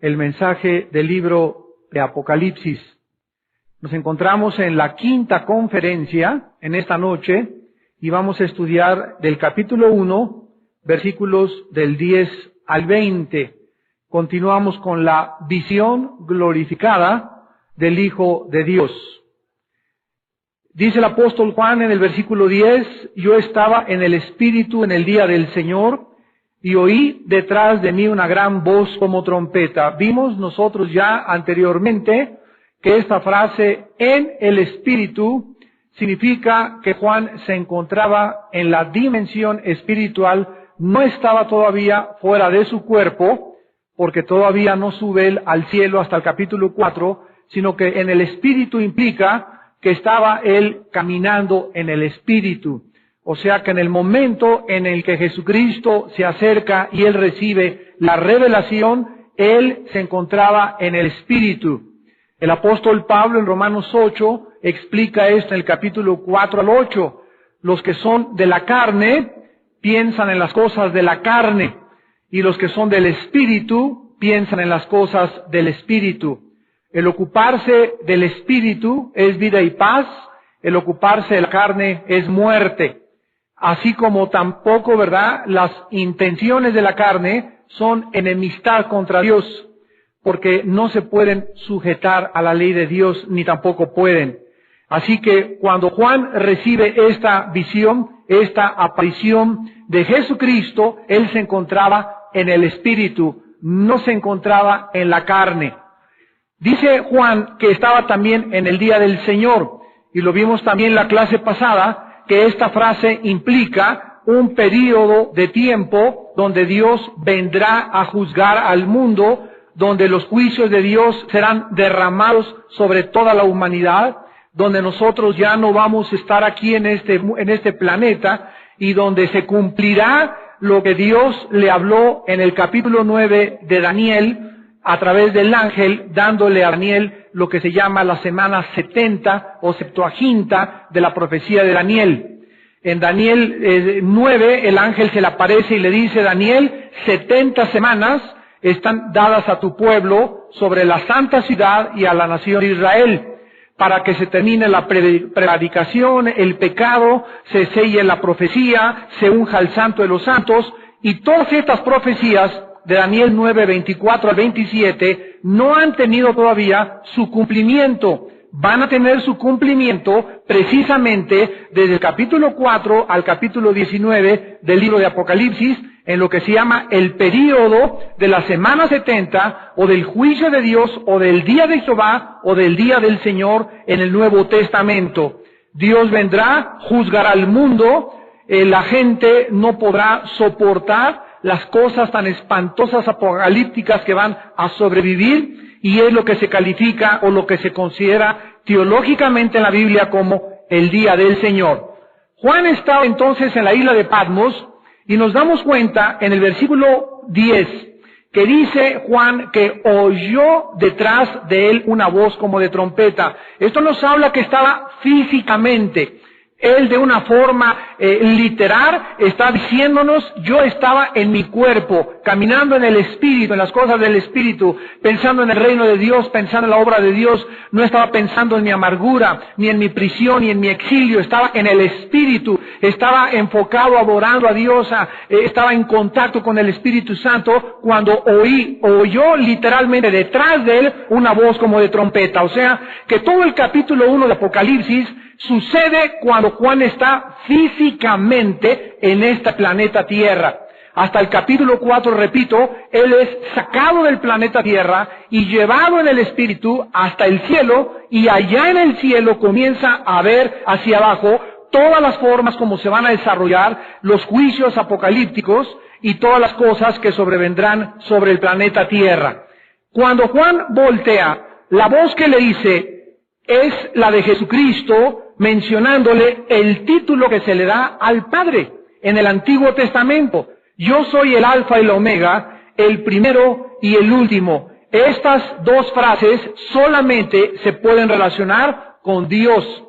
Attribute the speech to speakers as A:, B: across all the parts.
A: el mensaje del libro de Apocalipsis. Nos encontramos en la quinta conferencia en esta noche y vamos a estudiar del capítulo 1, versículos del 10 al 20. Continuamos con la visión glorificada del Hijo de Dios. Dice el apóstol Juan en el versículo 10, yo estaba en el Espíritu en el día del Señor y oí detrás de mí una gran voz como trompeta. Vimos nosotros ya anteriormente que esta frase en el Espíritu significa que Juan se encontraba en la dimensión espiritual, no estaba todavía fuera de su cuerpo, porque todavía no sube él al cielo hasta el capítulo 4, sino que en el Espíritu implica que estaba él caminando en el Espíritu. O sea que en el momento en el que Jesucristo se acerca y él recibe la revelación, él se encontraba en el Espíritu. El apóstol Pablo en Romanos 8 explica esto en el capítulo 4 al 8. Los que son de la carne piensan en las cosas de la carne, y los que son del Espíritu piensan en las cosas del Espíritu. El ocuparse del Espíritu es vida y paz, el ocuparse de la carne es muerte. Así como tampoco, ¿verdad?, las intenciones de la carne son enemistad contra Dios, porque no se pueden sujetar a la ley de Dios, ni tampoco pueden. Así que cuando Juan recibe esta visión, esta aparición de Jesucristo, él se encontraba en el Espíritu, no se encontraba en la carne. Dice Juan que estaba también en el día del Señor, y lo vimos también en la clase pasada, que esta frase implica un período de tiempo donde Dios vendrá a juzgar al mundo, donde los juicios de Dios serán derramados sobre toda la humanidad, donde nosotros ya no vamos a estar aquí en este planeta, y donde se cumplirá lo que Dios le habló en el capítulo 9 de Daniel, a través del ángel, dándole a Daniel lo que se llama la semana 70 o Septuaginta de la profecía de Daniel. En Daniel 9, el ángel se le aparece y le dice, Daniel, 70 semanas están dadas a tu pueblo sobre la santa ciudad y a la nación de Israel, para que se termine la prevaricación, el pecado, se selle la profecía, se unja el santo de los santos, y todas estas profecías de Daniel 9, 24 al 27, no han tenido todavía su cumplimiento. Van a tener su cumplimiento precisamente desde el capítulo 4 al capítulo 19 del libro de Apocalipsis, en lo que se llama el período de la semana 70, o del juicio de Dios, o del día de Jehová, o del día del Señor en el Nuevo Testamento. Dios vendrá, juzgará al mundo, la gente no podrá soportar las cosas tan espantosas apocalípticas que van a sobrevivir, y es lo que se califica o lo que se considera teológicamente en la Biblia como el día del Señor. Juan estaba entonces en la isla de Patmos, y nos damos cuenta en el versículo 10 que dice Juan que oyó detrás de él una voz como de trompeta. Esto nos habla que estaba físicamente. Él de una forma literal está diciéndonos, yo estaba en mi cuerpo, caminando en el Espíritu, en las cosas del Espíritu, pensando en el reino de Dios, pensando en la obra de Dios. No estaba pensando en mi amargura, ni en mi prisión, ni en mi exilio. Estaba en el Espíritu, estaba enfocado, adorando a Dios, estaba en contacto con el Espíritu Santo, cuando oyó literalmente detrás de él una voz como de trompeta. O sea, que todo el capítulo 1 de Apocalipsis sucede cuando Juan está físicamente en este planeta Tierra. Hasta el capítulo 4, repito, él es sacado del planeta Tierra y llevado en el Espíritu hasta el cielo, y allá en el cielo comienza a ver hacia abajo todas las formas como se van a desarrollar los juicios apocalípticos y todas las cosas que sobrevendrán sobre el planeta Tierra. Cuando Juan voltea, la voz que le dice es la de Jesucristo, mencionándole el título que se le da al Padre en el Antiguo Testamento. Yo soy el Alfa y la Omega, el primero y el último. Estas dos frases solamente se pueden relacionar con Dios.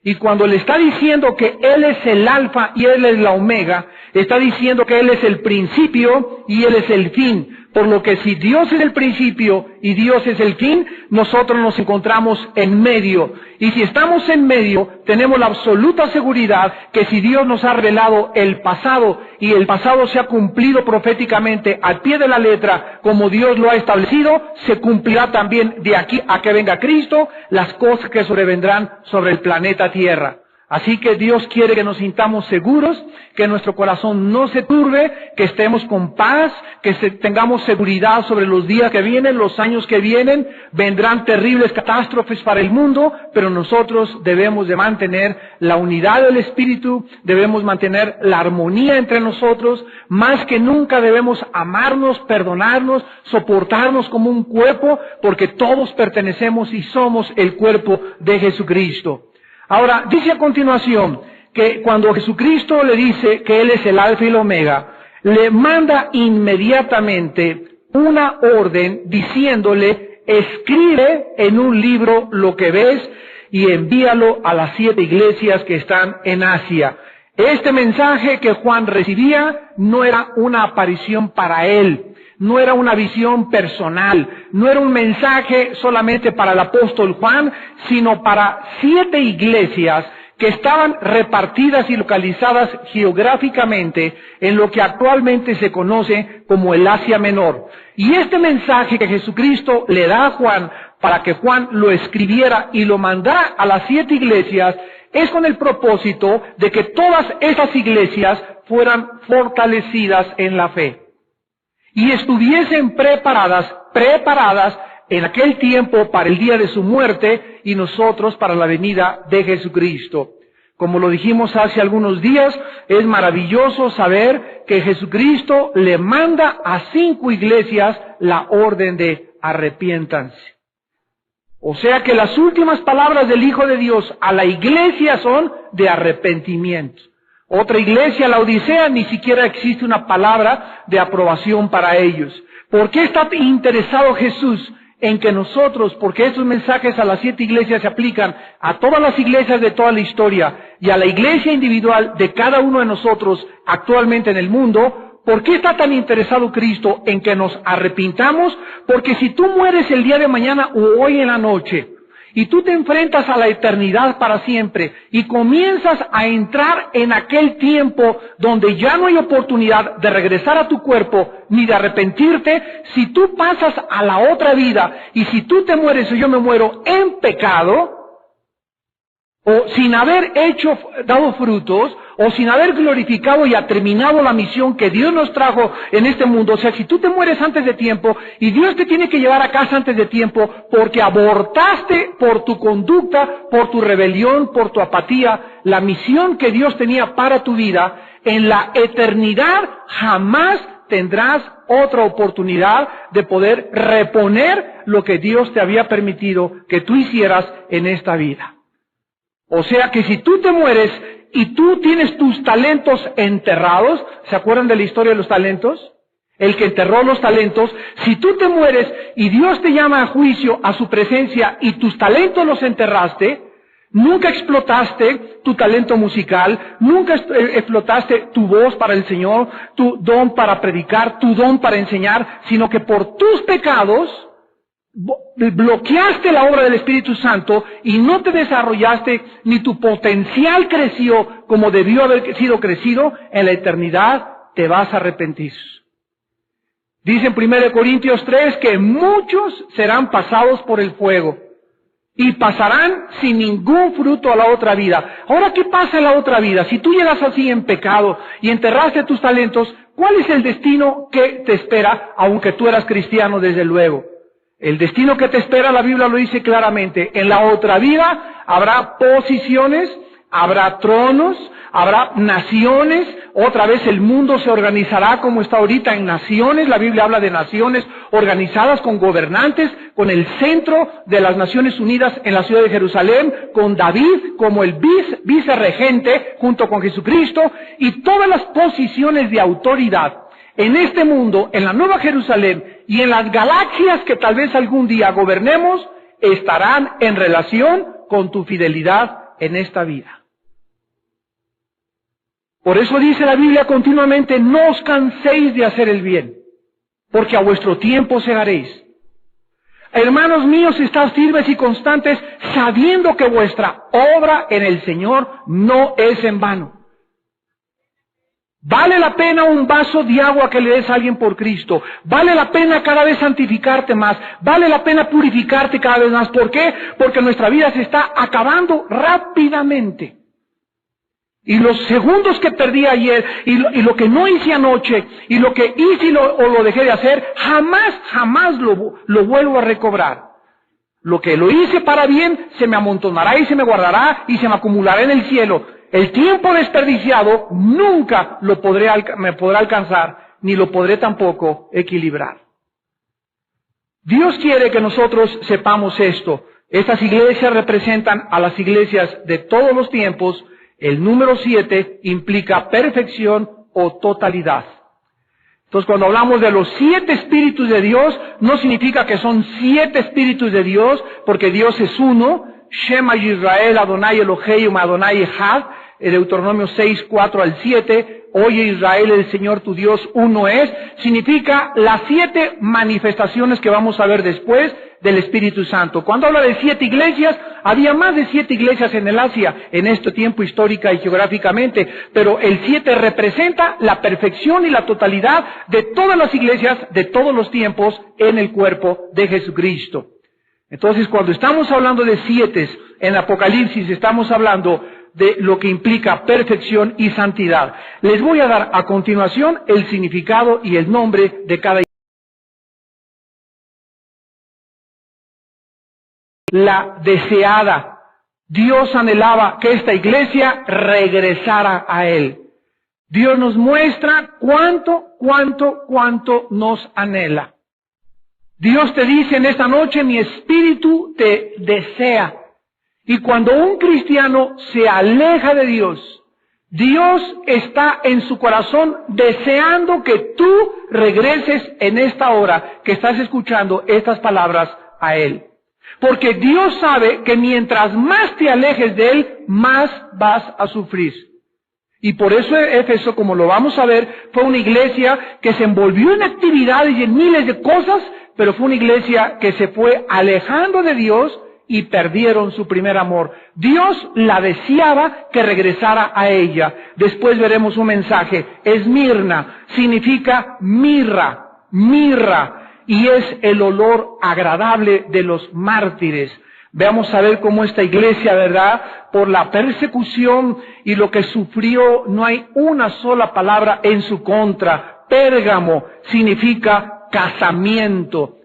A: Y cuando le está diciendo que Él es el Alfa y Él es la Omega, está diciendo que Él es el principio y Él es el fin. Por lo que si Dios es el principio y Dios es el fin, nosotros nos encontramos en medio. Y si estamos en medio, tenemos la absoluta seguridad que si Dios nos ha revelado el pasado y el pasado se ha cumplido proféticamente al pie de la letra como Dios lo ha establecido, se cumplirá también de aquí a que venga Cristo las cosas que sobrevendrán sobre el planeta Tierra. Así que Dios quiere que nos sintamos seguros, que nuestro corazón no se turbe, que estemos con paz, que tengamos seguridad sobre los días que vienen, los años que vienen. Vendrán terribles catástrofes para el mundo, pero nosotros debemos de mantener la unidad del Espíritu, debemos mantener la armonía entre nosotros. Más que nunca debemos amarnos, perdonarnos, soportarnos como un cuerpo, porque todos pertenecemos y somos el cuerpo de Jesucristo. Ahora, dice a continuación que cuando Jesucristo le dice que Él es el Alfa y el Omega, le manda inmediatamente una orden diciéndole, escribe en un libro lo que ves y envíalo a las 7 iglesias que están en Asia. Este mensaje que Juan recibía no era una aparición para él, no era una visión personal, no era un mensaje solamente para el apóstol Juan, sino para 7 iglesias que estaban repartidas y localizadas geográficamente en lo que actualmente se conoce como el Asia Menor. Y este mensaje que Jesucristo le da a Juan para que Juan lo escribiera y lo mandara a las 7 iglesias es con el propósito de que todas esas iglesias fueran fortalecidas en la fe y estuviesen preparadas en aquel tiempo para el día de su muerte y nosotros para la venida de Jesucristo. Como lo dijimos hace algunos días, es maravilloso saber que Jesucristo le manda a 5 iglesias la orden de arrepiéntanse. O sea que las últimas palabras del Hijo de Dios a la iglesia son de arrepentimiento. Otra iglesia, la Odisea, ni siquiera existe una palabra de aprobación para ellos. ¿Por qué está interesado Jesús en que nosotros, porque estos mensajes a las 7 iglesias se aplican a todas las iglesias de toda la historia y a la iglesia individual de cada uno de nosotros actualmente en el mundo? ¿Por qué está tan interesado Cristo en que nos arrepintamos? Porque si tú mueres el día de mañana o hoy en la noche, y tú te enfrentas a la eternidad para siempre y comienzas a entrar en aquel tiempo donde ya no hay oportunidad de regresar a tu cuerpo ni de arrepentirte, si tú pasas a la otra vida y si tú te mueres o yo me muero en pecado, o sin haber dado frutos, o sin haber glorificado y terminado la misión que Dios nos trajo en este mundo, o sea, si tú te mueres antes de tiempo y Dios te tiene que llevar a casa antes de tiempo porque abortaste por tu conducta, por tu rebelión, por tu apatía, la misión que Dios tenía para tu vida, en la eternidad jamás tendrás otra oportunidad de poder reponer lo que Dios te había permitido que tú hicieras en esta vida. O sea que si tú te mueres y tú tienes tus talentos enterrados, ¿se acuerdan de la historia de los talentos? El que enterró los talentos, si tú te mueres y Dios te llama a juicio, a su presencia, y tus talentos los enterraste, nunca explotaste tu talento musical, nunca explotaste tu voz para el Señor, tu don para predicar, tu don para enseñar, sino que por tus pecados bloqueaste la obra del Espíritu Santo y no te desarrollaste ni tu potencial creció como debió haber sido crecido, en la eternidad te vas a arrepentir. Dice en 1 Corintios 3 que muchos serán pasados por el fuego y pasarán sin ningún fruto a la otra vida. Ahora, ¿qué pasa en la otra vida? Si tú llegas así en pecado y enterraste tus talentos, ¿cuál es el destino que te espera, aunque tú eras cristiano desde luego? El destino que te espera, la Biblia lo dice claramente. En la otra vida habrá posiciones, habrá tronos, habrá naciones. Otra vez el mundo se organizará como está ahorita en naciones. La Biblia habla de naciones organizadas con gobernantes, con el centro de las Naciones Unidas en la ciudad de Jerusalén, con David como el vicerregente junto con Jesucristo, y todas las posiciones de autoridad en este mundo, en la Nueva Jerusalén y en las galaxias que tal vez algún día gobernemos, estarán en relación con tu fidelidad en esta vida. Por eso dice la Biblia continuamente, no os canséis de hacer el bien, porque a vuestro tiempo segaréis. Hermanos míos, estad firmes y constantes, sabiendo que vuestra obra en el Señor no es en vano. Vale la pena un vaso de agua que le des a alguien por Cristo. Vale la pena cada vez santificarte más. Vale la pena purificarte cada vez más. ¿Por qué? Porque nuestra vida se está acabando rápidamente. Y los segundos que perdí ayer, y lo que no hice anoche, y lo que hice o lo dejé de hacer, jamás lo vuelvo a recobrar. Lo que lo hice para bien, se me amontonará y se me guardará y se me acumulará en el cielo. El tiempo desperdiciado nunca me podrá alcanzar, ni lo podré tampoco equilibrar. Dios quiere que nosotros sepamos esto. Estas iglesias representan a las iglesias de todos los tiempos. El número 7 implica perfección o totalidad. Entonces, cuando hablamos de los 7 espíritus de Dios, no significa que son 7 espíritus de Dios, porque Dios es uno. Shema Yisrael, Adonai Eloheinu, Adonai Echad, Deuteronomio 6, 4 al 7. Oye Israel, el Señor tu Dios uno es. Significa las 7 manifestaciones que vamos a ver después del Espíritu Santo. Cuando habla de 7 iglesias, había más de 7 iglesias en el Asia, en este tiempo histórica y geográficamente, pero el 7 representa la perfección y la totalidad de todas las iglesias de todos los tiempos en el cuerpo de Jesucristo. Entonces, cuando estamos hablando de 7 en Apocalipsis, estamos hablando de lo que implica perfección y santidad. Les voy a dar a continuación el significado y el nombre de cada iglesia. La deseada. Dios anhelaba que esta iglesia regresara a Él. Dios nos muestra cuánto nos anhela. Dios te dice en esta noche, mi espíritu te desea. Y cuando un cristiano se aleja de Dios, Dios está en su corazón deseando que tú regreses en esta hora que estás escuchando estas palabras a Él. Porque Dios sabe que mientras más te alejes de Él, más vas a sufrir. Y por eso Éfeso, como lo vamos a ver, fue una iglesia que se envolvió en actividades y en miles de cosas, pero fue una iglesia que se fue alejando de Dios y perdieron su primer amor. Dios la deseaba que regresara a ella. Después veremos un mensaje. Esmirna significa mirra, y es el olor agradable de los mártires. Veamos a ver cómo esta iglesia, ¿verdad? Por la persecución y lo que sufrió, no hay una sola palabra en su contra. Pérgamo significa casamiento.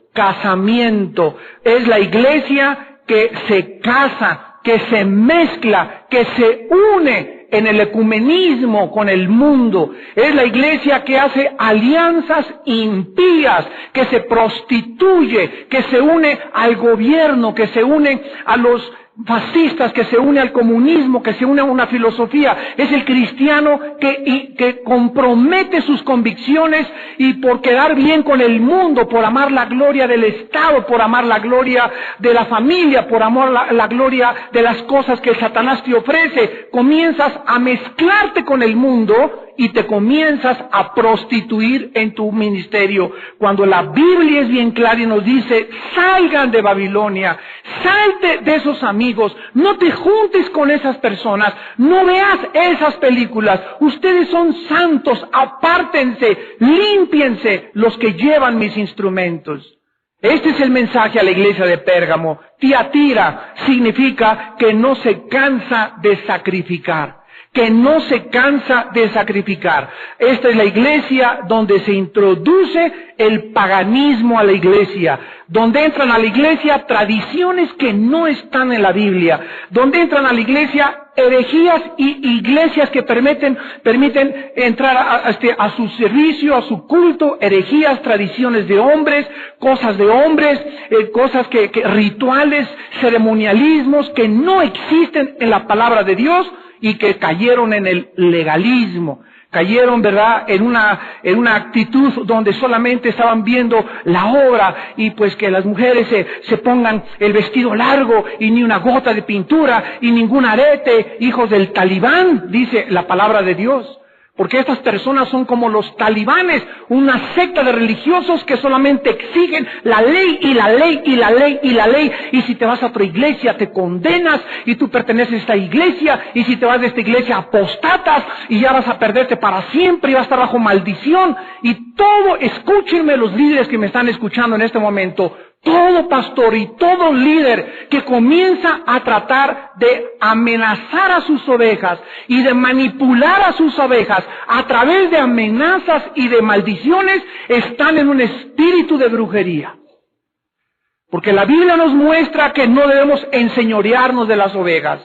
A: Es la iglesia que se casa, que se mezcla, que se une en el ecumenismo con el mundo. Es la iglesia que hace alianzas impías, que se prostituye, que se une al gobierno, que se une a los fascistas, que se une al comunismo, que se une a una filosofía. Es el cristiano que compromete sus convicciones y por quedar bien con el mundo, por amar la gloria del Estado, por amar la gloria de la familia, por amar la gloria de las cosas que Satanás te ofrece, comienzas a mezclarte con el mundo y te comienzas a prostituir en tu ministerio. Cuando la Biblia es bien clara y nos dice, salgan de Babilonia, salte de esos amigos, no te juntes con esas personas, no veas esas películas, ustedes son santos, apártense, límpiense los que llevan mis instrumentos. Este es el mensaje a la iglesia de Pérgamo. Tiatira significa que no se cansa de sacrificar. Esta es la iglesia donde se introduce el paganismo a la iglesia, donde entran a la iglesia tradiciones que no están en la Biblia, donde entran a la iglesia herejías y iglesias que permiten entrar a su servicio, a su culto, herejías, tradiciones de hombres, cosas de hombres, cosas que rituales, ceremonialismos que no existen en la palabra de Dios, y que cayeron en el legalismo, cayeron, ¿verdad?, en una actitud donde solamente estaban viendo la obra y pues que las mujeres se pongan el vestido largo y ni una gota de pintura y ningún arete, hijos del Talibán, dice la palabra de Dios. Porque estas personas son como los talibanes, una secta de religiosos que solamente exigen la ley y la ley y la ley y la ley. Y si te vas a otra iglesia te condenas y tú perteneces a esta iglesia. Y si te vas de esta iglesia apostatas y ya vas a perderte para siempre y vas a estar bajo maldición. Y todo, escúchenme los líderes que me están escuchando en este momento. Todo pastor y todo líder que comienza a tratar de amenazar a sus ovejas y de manipular a sus ovejas a través de amenazas y de maldiciones están en un espíritu de brujería. Porque la Biblia nos muestra que no debemos enseñorearnos de las ovejas.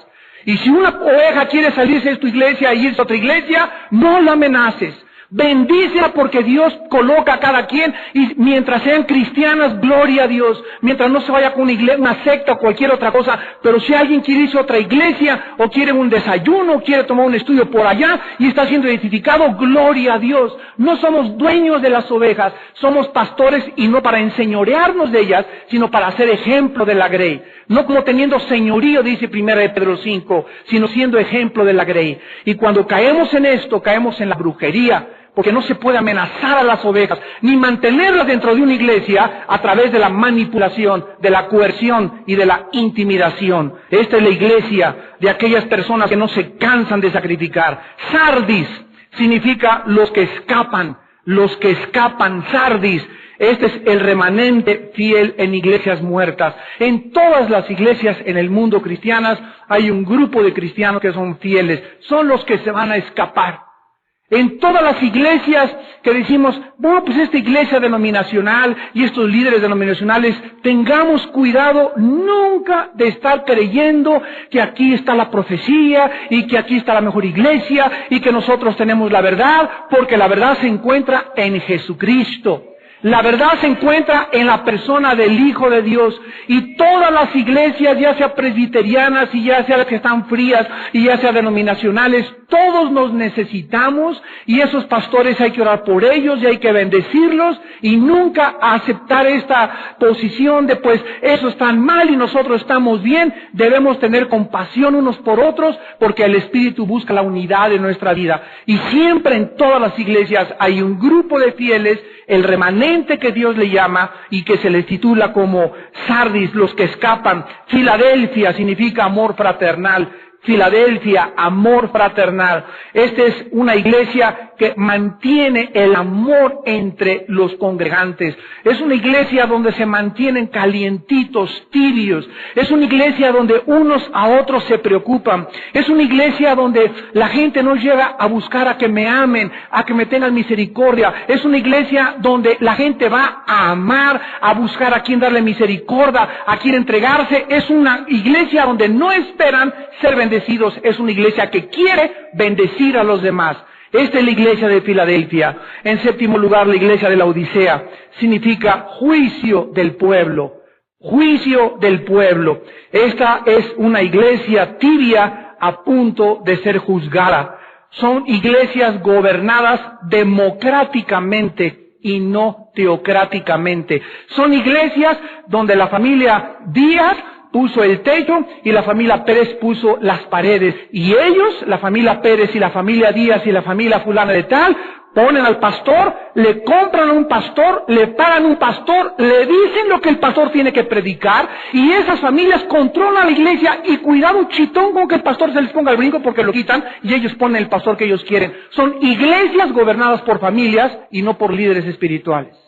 A: Y si una oveja quiere salirse de tu iglesia e irse a otra iglesia, no la amenaces. Bendícela porque Dios coloca a cada quien y mientras sean cristianas, gloria a Dios. Mientras no se vaya con una secta o cualquier otra cosa, pero si alguien quiere irse a otra iglesia o quiere un desayuno o quiere tomar un estudio por allá y está siendo identificado, gloria a Dios. No somos dueños de las ovejas, somos pastores y no para enseñorearnos de ellas, sino para hacer ejemplo de la grey. No como teniendo señorío, dice 1 Pedro 5, sino siendo ejemplo de la grey. Y cuando caemos en esto, caemos en la brujería, porque no se puede amenazar a las ovejas, ni mantenerlas dentro de una iglesia a través de la manipulación, de la coerción y de la intimidación. Esta es la iglesia de aquellas personas que no se cansan de sacrificar. Sardis significa los que escapan, sardis. Este es el remanente fiel en iglesias muertas. En todas las iglesias en el mundo cristianas hay un grupo de cristianos que son fieles. Son los que se van a escapar. En todas las iglesias que decimos, bueno, pues esta iglesia denominacional y estos líderes denominacionales, tengamos cuidado nunca de estar creyendo que aquí está la profecía y que aquí está la mejor iglesia y que nosotros tenemos la verdad, porque la verdad se encuentra en Jesucristo. La verdad se encuentra en la persona del Hijo de Dios. Y todas las iglesias, ya sea presbiterianas y ya sea las que están frías y ya sea denominacionales, todos nos necesitamos y esos pastores hay que orar por ellos y hay que bendecirlos y nunca aceptar esta posición de pues eso está mal y nosotros estamos bien. Debemos tener compasión unos por otros porque el Espíritu busca la unidad en nuestra vida. Y siempre en todas las iglesias hay un grupo de fieles, el remanente que Dios le llama y que se les titula como Sardis, los que escapan. Filadelfia significa amor fraternal. Filadelfia, amor fraternal. Esta es una iglesia que mantiene el amor entre los congregantes. Es una iglesia donde se mantienen calientitos, tibios. Es una iglesia donde unos a otros se preocupan. Es una iglesia donde la gente no llega a buscar a que me amen, a que me tengan misericordia. Es una iglesia donde la gente va a amar, a buscar a quien darle misericordia, a quien entregarse. Es una iglesia donde no esperan ser bendecidos. Es una iglesia que quiere bendecir a los demás. Esta es la iglesia de Filadelfia. En séptimo lugar, la iglesia de la Odisea significa juicio del pueblo. Juicio del pueblo. Esta es una iglesia tibia a punto de ser juzgada. Son iglesias gobernadas democráticamente y no teocráticamente. Son iglesias donde la familia Díaz puso el techo y la familia Pérez puso las paredes. Y ellos, la familia Pérez y la familia Díaz y la familia fulana de tal, ponen al pastor, le compran a un pastor, le pagan un pastor, le dicen lo que el pastor tiene que predicar y esas familias controlan la iglesia y cuidado chitón con que el pastor se les ponga el brinco porque lo quitan y ellos ponen el pastor que ellos quieren. Son iglesias gobernadas por familias y no por líderes espirituales.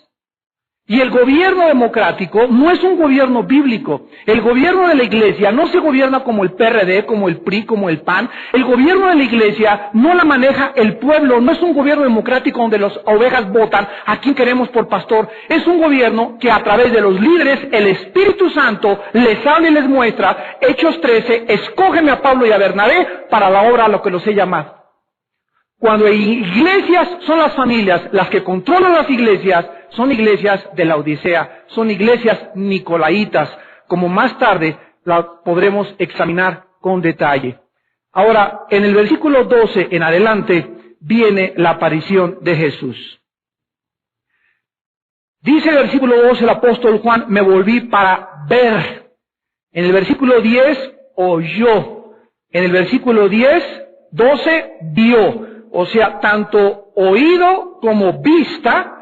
A: Y el gobierno democrático no es un gobierno bíblico. El gobierno de la iglesia no se gobierna como el PRD, como el PRI, como el PAN. El gobierno de la iglesia no la maneja el pueblo. No es un gobierno democrático donde las ovejas votan a quien queremos por pastor. Es un gobierno que a través de los líderes, el Espíritu Santo les habla y les muestra. Hechos 13, escógeme a Pablo y a Bernabé para la obra a lo que los he llamado. Cuando iglesias son las familias, las que controlan las iglesias, son iglesias de la Odisea, son iglesias nicolaitas, como más tarde la podremos examinar con detalle. Ahora, en el versículo 12 en adelante, viene la aparición de Jesús. Dice el versículo 12 el apóstol Juan, me volví para ver. En el versículo 10, oyó. En el versículo 12, vio. o sea, tanto oído como vista,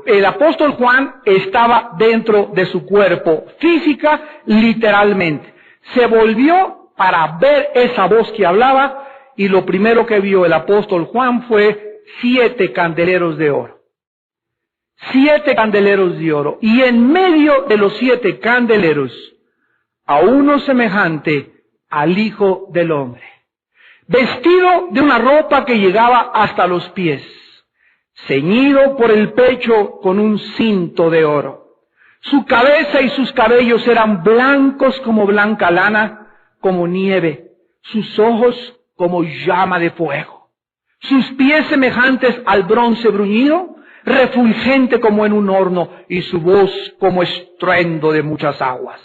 A: el apóstol Juan estaba dentro de su cuerpo, física, literalmente. Se volvió para ver esa voz que hablaba, y lo primero que vio el apóstol Juan fue 7 candeleros de oro. 7 candeleros de oro. Y en medio de los 7 candeleros, a uno semejante al Hijo del Hombre, vestido de una ropa que llegaba hasta los pies, ceñido por el pecho con un cinto de oro. Su cabeza y sus cabellos eran blancos como blanca lana, como nieve, sus ojos como llama de fuego, sus pies semejantes al bronce bruñido, refulgente como en un horno, y su voz como estruendo de muchas aguas.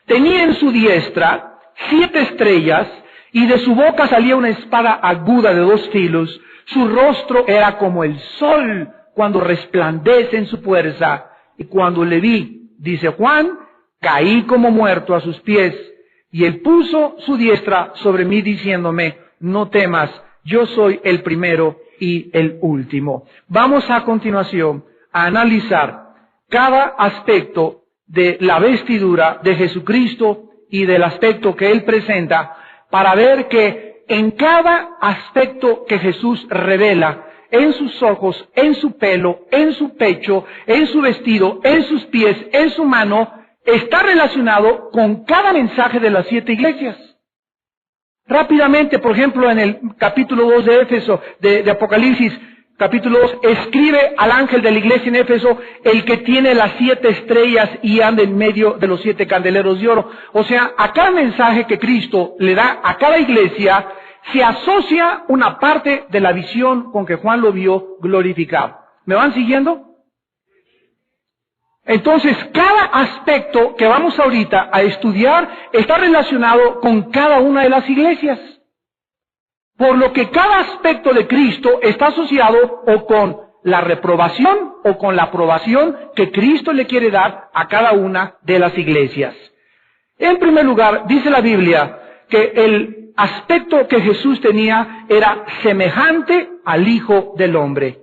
A: Tenía en su diestra 7 estrellas, y de su boca salía una espada aguda de 2 filos. Su rostro era como el sol cuando resplandece en su fuerza. Y cuando le vi, dice Juan, caí como muerto a sus pies. Y él puso su diestra sobre mí diciéndome, no temas, yo soy el primero y el último. Vamos a continuación a analizar cada aspecto de la vestidura de Jesucristo y del aspecto que él presenta, para ver que en cada aspecto que Jesús revela, en sus ojos, en su pelo, en su pecho, en su vestido, en sus pies, en su mano, está relacionado con cada mensaje de las 7 iglesias. Rápidamente, por ejemplo, en el capítulo 2 de Éfeso, de Apocalipsis, capítulo 2, escribe al ángel de la iglesia en Éfeso, el que tiene las 7 estrellas y anda en medio de los 7 candeleros de oro. O sea, a cada mensaje que Cristo le da a cada iglesia, se asocia una parte de la visión con que Juan lo vio glorificado. ¿Me van siguiendo? Entonces, cada aspecto que vamos ahorita a estudiar está relacionado con cada una de las iglesias. Por lo que cada aspecto de Cristo está asociado o con la reprobación o con la aprobación que Cristo le quiere dar a cada una de las iglesias. En primer lugar, dice la Biblia que el aspecto que Jesús tenía era semejante al Hijo del Hombre.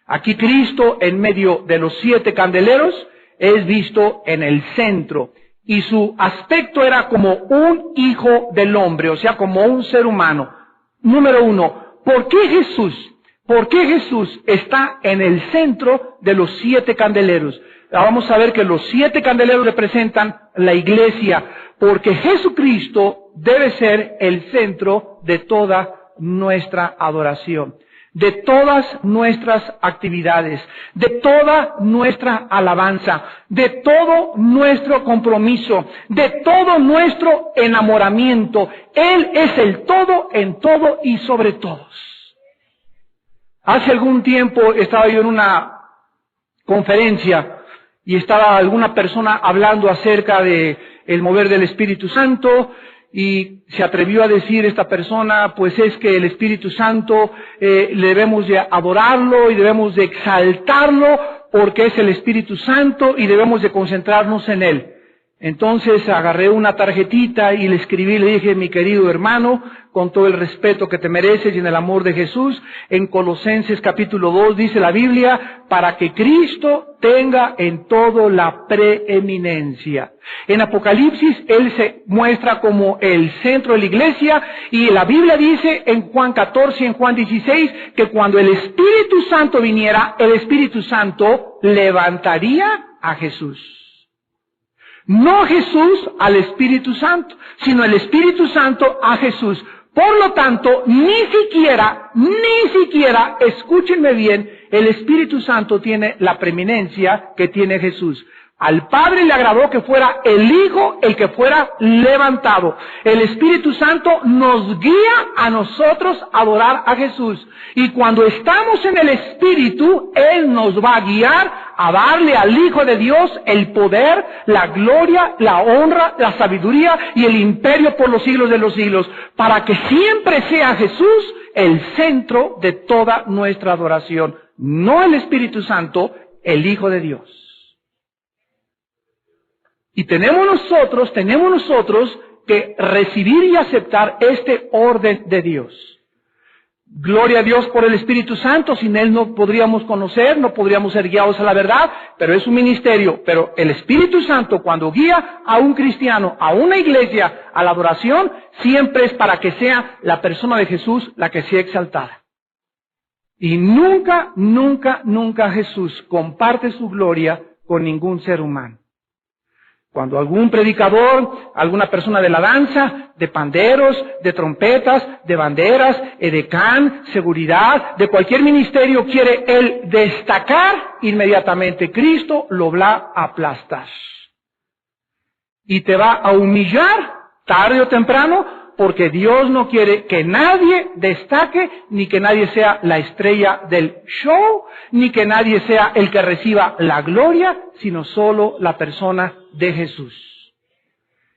A: Aquí Cristo, en medio de los 7 candeleros, es visto en el centro, y su aspecto era como un hijo del hombre, o sea, como un ser humano. Número 1, ¿por qué Jesús está en el centro de los 7 candeleros? Vamos a ver que los 7 candeleros representan la iglesia, porque Jesucristo debe ser el centro de toda nuestra adoración, de todas nuestras actividades, de toda nuestra alabanza, de todo nuestro compromiso, de todo nuestro enamoramiento. Él es el todo en todo y sobre todos. Hace algún tiempo estaba yo en una conferencia y estaba alguna persona hablando acerca de el mover del Espíritu Santo, y se atrevió a decir esta persona, pues es que el Espíritu Santo debemos de adorarlo y debemos de exaltarlo porque es el Espíritu Santo y debemos de concentrarnos en él. Entonces agarré una tarjetita y le escribí, le dije, mi querido hermano, con todo el respeto que te mereces y en el amor de Jesús, en Colosenses capítulo 2 dice la Biblia, para que Cristo tenga en todo la preeminencia. En Apocalipsis Él se muestra como el centro de la iglesia, y la Biblia dice en Juan 14 y en Juan 16 que cuando el Espíritu Santo viniera, el Espíritu Santo levantaría a Jesús. No Jesús al Espíritu Santo, sino el Espíritu Santo a Jesús. Por lo tanto, ni siquiera, escúchenme bien, el Espíritu Santo tiene la preeminencia que tiene Jesús. Al Padre le agradó que fuera el Hijo el que fuera levantado. El Espíritu Santo nos guía a nosotros a adorar a Jesús. Y cuando estamos en el Espíritu, Él nos va a guiar a darle al Hijo de Dios el poder, la gloria, la honra, la sabiduría y el imperio por los siglos de los siglos, para que siempre sea Jesús el centro de toda nuestra adoración. No el Espíritu Santo, el Hijo de Dios. Y tenemos nosotros que recibir y aceptar este orden de Dios. Gloria a Dios por el Espíritu Santo, sin Él no podríamos conocer, no podríamos ser guiados a la verdad, pero es un ministerio. Pero el Espíritu Santo, cuando guía a un cristiano, a una iglesia, a la adoración, siempre es para que sea la persona de Jesús la que sea exaltada. Y nunca, nunca, nunca Jesús comparte su gloria con ningún ser humano. Cuando algún predicador, alguna persona de la danza, de panderos, de trompetas, de banderas, edecán, seguridad, de cualquier ministerio quiere él destacar, inmediatamente Cristo lo va a aplastar. Y te va a humillar, tarde o temprano, porque Dios no quiere que nadie destaque, ni que nadie sea la estrella del show, ni que nadie sea el que reciba la gloria, sino solo la persona de Jesús.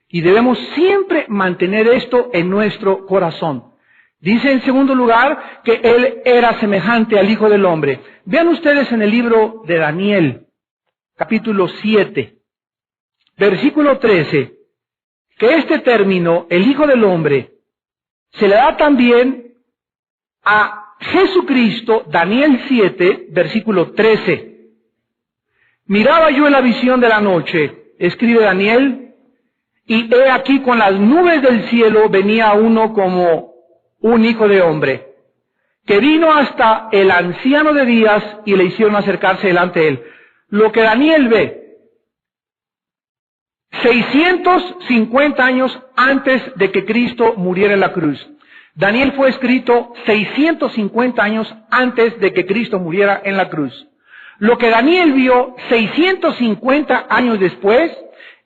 A: Y debemos siempre mantener esto en nuestro corazón. Dice en segundo lugar que Él era semejante al Hijo del Hombre. Vean ustedes en el libro de Daniel, capítulo 7, versículo 13, que este término, el Hijo del Hombre, se le da también a Jesucristo, Daniel 7, versículo 13. Miraba yo en la visión de la noche, escribe Daniel, y he aquí con las nubes del cielo venía uno como un hijo de hombre, que vino hasta el anciano de días y le hicieron acercarse delante de él. Lo que Daniel ve, 650 años antes de que Cristo muriera en la cruz. Daniel fue escrito 650 años antes de que Cristo muriera en la cruz. Lo que Daniel vio 650 años después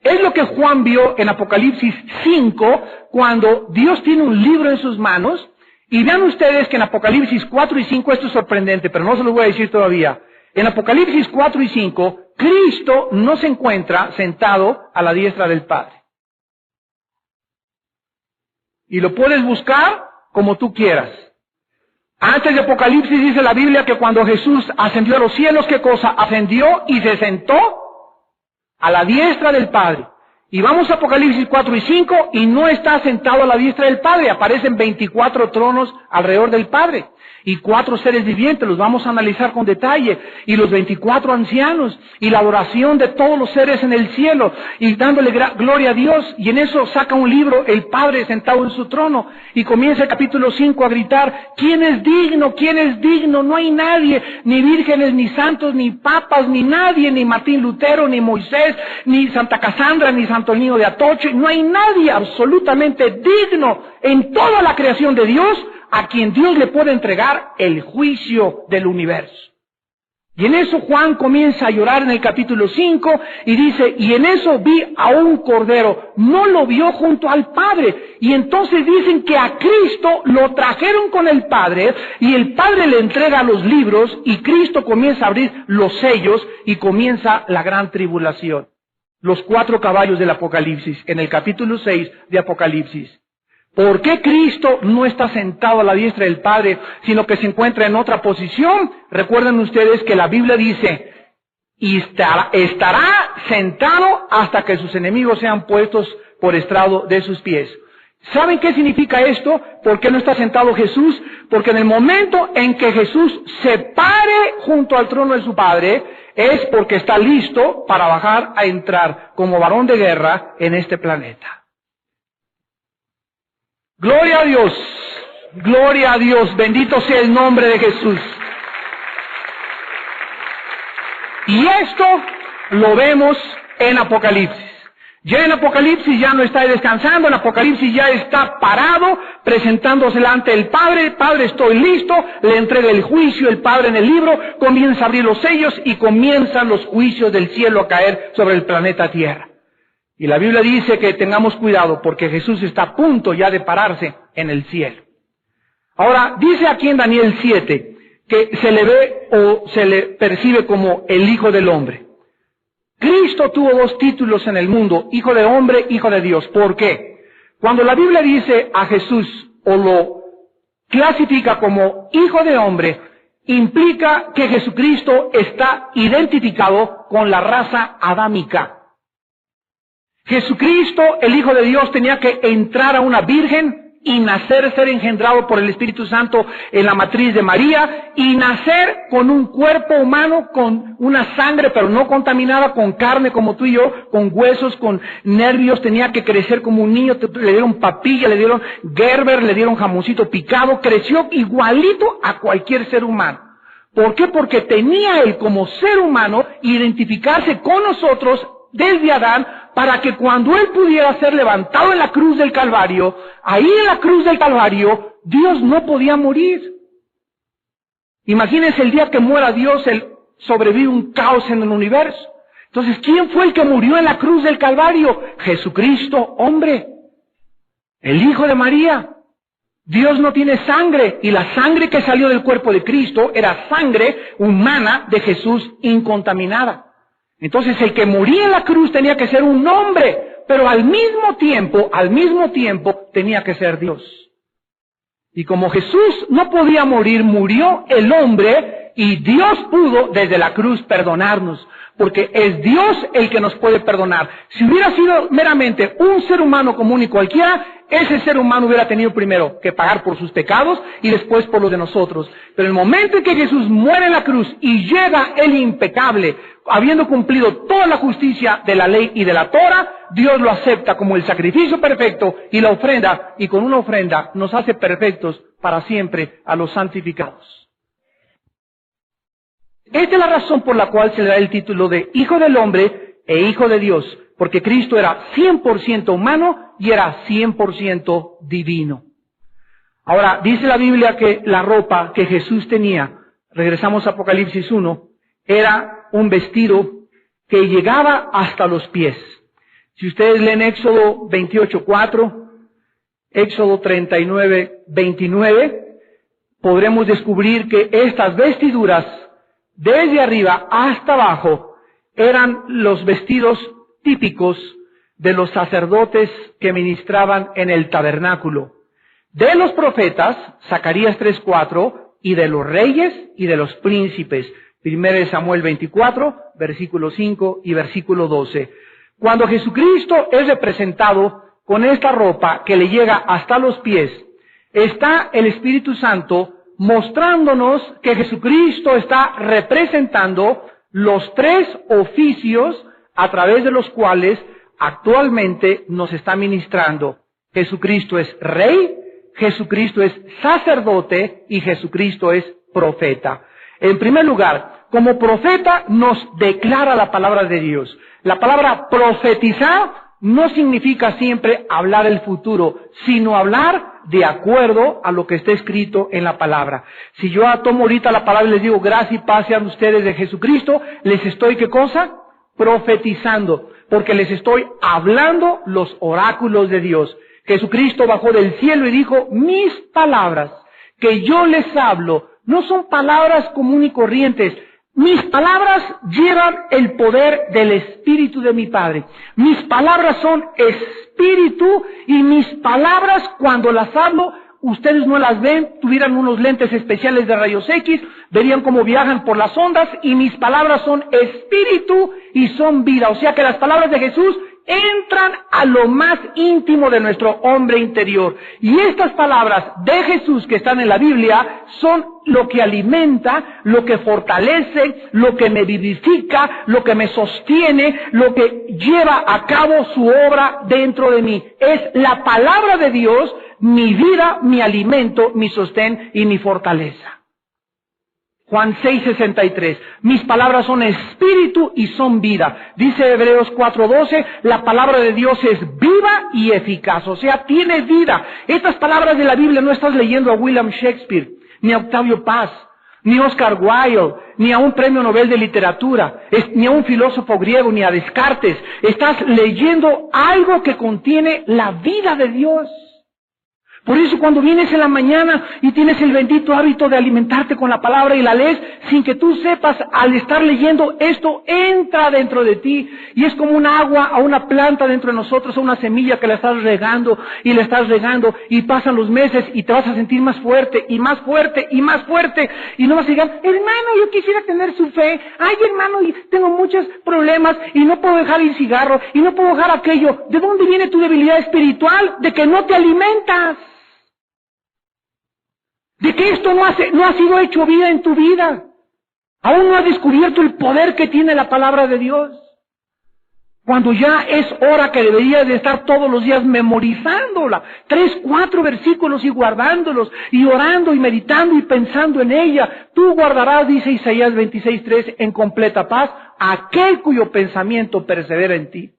A: es lo que Juan vio en Apocalipsis 5, cuando Dios tiene un libro en sus manos. Y vean ustedes que en Apocalipsis 4 y 5, esto es sorprendente, pero no se lo voy a decir todavía. En Apocalipsis 4 y 5, Cristo no se encuentra sentado a la diestra del Padre. Y lo puedes buscar como tú quieras. Antes de Apocalipsis dice la Biblia que cuando Jesús ascendió a los cielos, ¿qué cosa? Ascendió y se sentó a la diestra del Padre. Y vamos a Apocalipsis 4 y 5 y no está sentado a la diestra del Padre. Aparecen 24 tronos alrededor del Padre. Y 4 seres vivientes, los vamos a analizar con detalle, y los 24 ancianos, y la adoración de todos los seres en el cielo, y dándole gloria a Dios, y en eso saca un libro, el Padre sentado en su trono, y comienza el capítulo 5 a gritar, ¿quién es digno? ¿Quién es digno? No hay nadie, ni vírgenes, ni santos, ni papas, ni nadie, ni Martín Lutero, ni Moisés, ni Santa Casandra, ni Santo Niño de Atoche, no hay nadie absolutamente digno en toda la creación de Dios, a quien Dios le puede entregar el juicio del universo. Y en eso Juan comienza a llorar en el capítulo 5 y dice, y en eso vi a un cordero, no lo vio junto al Padre. Y entonces dicen que a Cristo lo trajeron con el Padre y el Padre le entrega los libros y Cristo comienza a abrir los sellos y comienza la gran tribulación. Los 4 caballos del Apocalipsis, en el capítulo 6 de Apocalipsis. ¿Por qué Cristo no está sentado a la diestra del Padre, sino que se encuentra en otra posición? Recuerden ustedes que la Biblia dice, y estará sentado hasta que sus enemigos sean puestos por estrado de sus pies. ¿Saben qué significa esto? ¿Por qué no está sentado Jesús? Porque en el momento en que Jesús se pare junto al trono de su Padre, es porque está listo para bajar a entrar como varón de guerra en este planeta. Gloria a Dios, bendito sea el nombre de Jesús. Y esto lo vemos en Apocalipsis. Ya en Apocalipsis ya no está descansando, en Apocalipsis ya está parado, presentándose delante del Padre. Padre, estoy listo, le entrega el juicio, el Padre en el libro, comienza a abrir los sellos y comienzan los juicios del cielo a caer sobre el planeta Tierra. Y la Biblia dice que tengamos cuidado porque Jesús está a punto ya de pararse en el cielo. Ahora, dice aquí en Daniel 7 que se le ve o se le percibe como el Hijo del Hombre. Cristo tuvo 2 títulos en el mundo, Hijo de Hombre, Hijo de Dios. ¿Por qué? Cuando la Biblia dice a Jesús o lo clasifica como Hijo de Hombre, implica que Jesucristo está identificado con la raza adámica. Jesucristo, el Hijo de Dios, tenía que entrar a una virgen y nacer, ser engendrado por el Espíritu Santo en la matriz de María y nacer con un cuerpo humano, con una sangre pero no contaminada, con carne como tú y yo, con huesos, con nervios, tenía que crecer como un niño, le dieron papilla, le dieron Gerber, le dieron jamoncito picado, creció igualito a cualquier ser humano. ¿Por qué? Porque tenía él como ser humano identificarse con nosotros desde Adán, para que cuando él pudiera ser levantado en la cruz del Calvario, ahí en la cruz del Calvario, Dios no podía morir. Imagínense el día que muera Dios, sobrevive un caos en el universo. Entonces, ¿quién fue el que murió en la cruz del Calvario? Jesucristo, hombre, el Hijo de María. Dios no tiene sangre, y la sangre que salió del cuerpo de Cristo era sangre humana de Jesús incontaminada. Entonces el que moría en la cruz tenía que ser un hombre, pero al mismo tiempo tenía que ser Dios. Y como Jesús no podía morir, murió el hombre, y Dios pudo desde la cruz perdonarnos, porque es Dios el que nos puede perdonar. Si hubiera sido meramente un ser humano común y cualquiera, ese ser humano hubiera tenido primero que pagar por sus pecados y después por los de nosotros. Pero el momento en que Jesús muere en la cruz y llega el impecable, habiendo cumplido toda la justicia de la ley y de la Torah, Dios lo acepta como el sacrificio perfecto y la ofrenda, y con una ofrenda nos hace perfectos para siempre a los santificados. Esta es la razón por la cual se le da el título de Hijo del Hombre e Hijo de Dios, porque Cristo era 100% humano y era 100% divino. Ahora, dice la Biblia que la ropa que Jesús tenía, regresamos a Apocalipsis 1, era un vestido que llegaba hasta los pies. Si ustedes leen Éxodo 28:4, Éxodo 39:29, podremos descubrir que estas vestiduras, desde arriba hasta abajo, eran los vestidos típicos de los sacerdotes que ministraban en el tabernáculo, de los profetas, Zacarías 3:4, y de los reyes y de los príncipes, 1 Samuel 24, versículo 5 y versículo 12. Cuando Jesucristo es representado con esta ropa que le llega hasta los pies, está el Espíritu Santo mostrándonos que Jesucristo está representando los tres oficios a través de los cuales actualmente nos está ministrando. Jesucristo es Rey, Jesucristo es sacerdote y Jesucristo es profeta. En primer lugar, como profeta nos declara la palabra de Dios. La palabra profetizar no significa siempre hablar el futuro, sino hablar de acuerdo a lo que está escrito en la palabra. Si yo tomo ahorita la palabra y les digo gracia y paz sean ustedes de Jesucristo, les estoy, ¿qué cosa? Profetizando, porque les estoy hablando los oráculos de Dios. Jesucristo bajó del cielo y dijo, mis palabras que yo les hablo no son palabras común y corrientes. Mis palabras llevan el poder del Espíritu de mi Padre. Mis palabras son Espíritu, y mis palabras cuando las hablo, ustedes no las ven, tuvieran unos lentes especiales de rayos X, verían cómo viajan por las ondas, y mis palabras son Espíritu y son vida. O sea que las palabras de Jesús entran a lo más íntimo de nuestro hombre interior. Y estas palabras de Jesús que están en la Biblia son lo que alimenta, lo que fortalece, lo que me vivifica, lo que me sostiene, lo que lleva a cabo su obra dentro de mí. Es la palabra de Dios, mi vida, mi alimento, mi sostén y mi fortaleza. Juan 6:63, mis palabras son espíritu y son vida. Dice Hebreos 4:12, la palabra de Dios es viva y eficaz, o sea, tiene vida. Estas palabras de la Biblia no estás leyendo a William Shakespeare, ni a Octavio Paz, ni a Oscar Wilde, ni a un premio Nobel de literatura, ni a un filósofo griego, ni a Descartes. Estás leyendo algo que contiene la vida de Dios. Por eso cuando vienes en la mañana y tienes el bendito hábito de alimentarte con la palabra y la lees, sin que tú sepas, al estar leyendo esto entra dentro de ti y es como un agua a una planta dentro de nosotros, a una semilla que la estás regando y la estás regando y pasan los meses y te vas a sentir más fuerte y más fuerte y más fuerte y no vas a llegar, hermano, yo quisiera tener su fe, ay hermano, tengo muchos problemas y no puedo dejar el cigarro y no puedo dejar aquello. ¿De dónde viene tu debilidad espiritual? De que no te alimentas. de que esto no ha sido hecho vida en tu vida. Aún no has descubierto el poder que tiene la palabra de Dios. Cuando ya es hora que deberías de estar todos los días memorizándola, 3, 4 versículos y guardándolos, y orando y meditando y pensando en ella. Tú guardarás, dice Isaías 26:3, en completa paz, aquel cuyo pensamiento persevera en ti.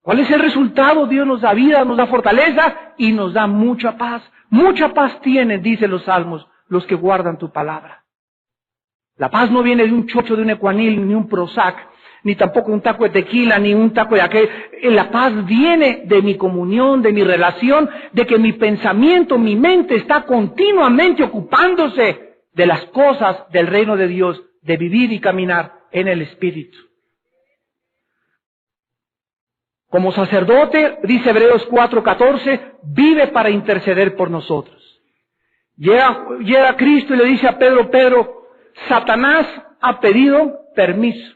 A: ¿Cuál es el resultado? Dios nos da vida, nos da fortaleza y nos da mucha paz. Mucha paz tienen, dicen los salmos, los que guardan tu palabra. La paz no viene de un chocho, de un Ecuanil, ni un Prozac, ni tampoco un taco de tequila, ni un taco de aquel. La paz viene de mi comunión, de mi relación, de que mi pensamiento, mi mente está continuamente ocupándose de las cosas del reino de Dios, de vivir y caminar en el Espíritu. Como sacerdote, dice Hebreos 4:14, vive para interceder por nosotros. Llega Cristo y le dice a Pedro, Pedro, Satanás ha pedido permiso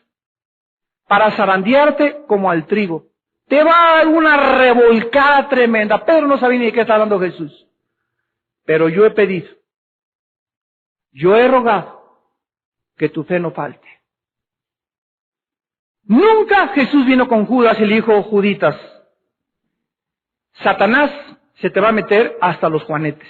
A: para zarandearte como al trigo. Te va a dar una revolcada tremenda. Pedro no sabía ni de qué está hablando Jesús. Pero yo he pedido, yo he rogado que tu fe no falte. Nunca Jesús vino con Judas y le dijo, Juditas, Satanás se te va a meter hasta los juanetes.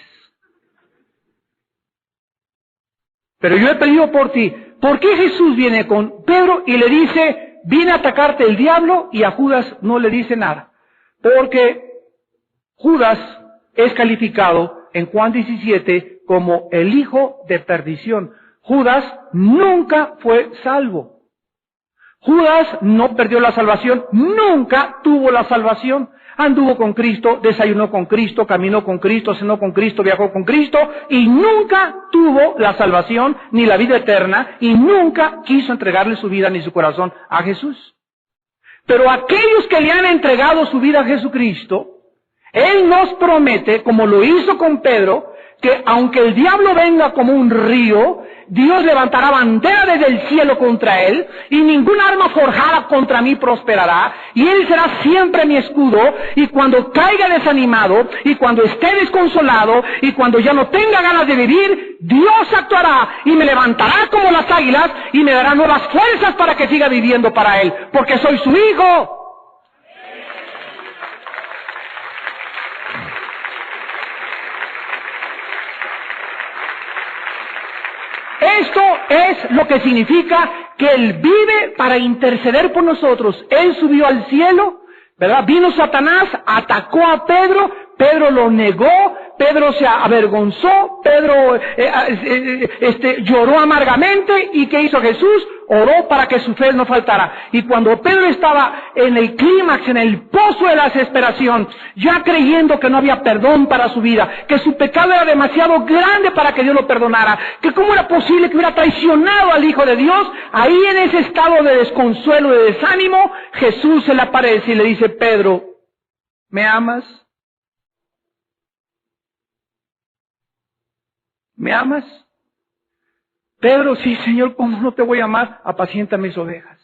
A: Pero yo he pedido por ti. ¿Por qué Jesús viene con Pedro y le dice, viene a atacarte el diablo, y a Judas no le dice nada? Porque Judas es calificado en Juan 17 como el hijo de perdición. Judas nunca fue salvo. Judas no perdió la salvación, nunca tuvo la salvación. Anduvo con Cristo, desayunó con Cristo, caminó con Cristo, cenó con Cristo, viajó con Cristo, y nunca tuvo la salvación ni la vida eterna, y nunca quiso entregarle su vida ni su corazón a Jesús. Pero aquellos que le han entregado su vida a Jesucristo, Él nos promete, como lo hizo con Pedro, que aunque el diablo venga como un río, Dios levantará bandera desde el cielo contra él, y ningún arma forjada contra mí prosperará, y él será siempre mi escudo, y cuando caiga desanimado, y cuando esté desconsolado, y cuando ya no tenga ganas de vivir, Dios actuará, y me levantará como las águilas, y me dará nuevas fuerzas para que siga viviendo para él, porque soy su hijo. Esto es lo que significa que Él vive para interceder por nosotros. Él subió al cielo, ¿verdad? Vino Satanás, atacó a Pedro, Pedro lo negó, Pedro se avergonzó, Pedro lloró amargamente. ¿Y qué hizo Jesús? Oró para que su fe no faltara. Y cuando Pedro estaba en el clímax, en el pozo de la desesperación, ya creyendo que no había perdón para su vida, que su pecado era demasiado grande para que Dios lo perdonara, que cómo era posible que hubiera traicionado al Hijo de Dios, ahí en ese estado de desconsuelo, de desánimo, Jesús se le aparece y le dice, Pedro, ¿me amas? ¿Me amas? Pedro, sí, Señor, ¿cómo no te voy a amar? Apacienta mis ovejas.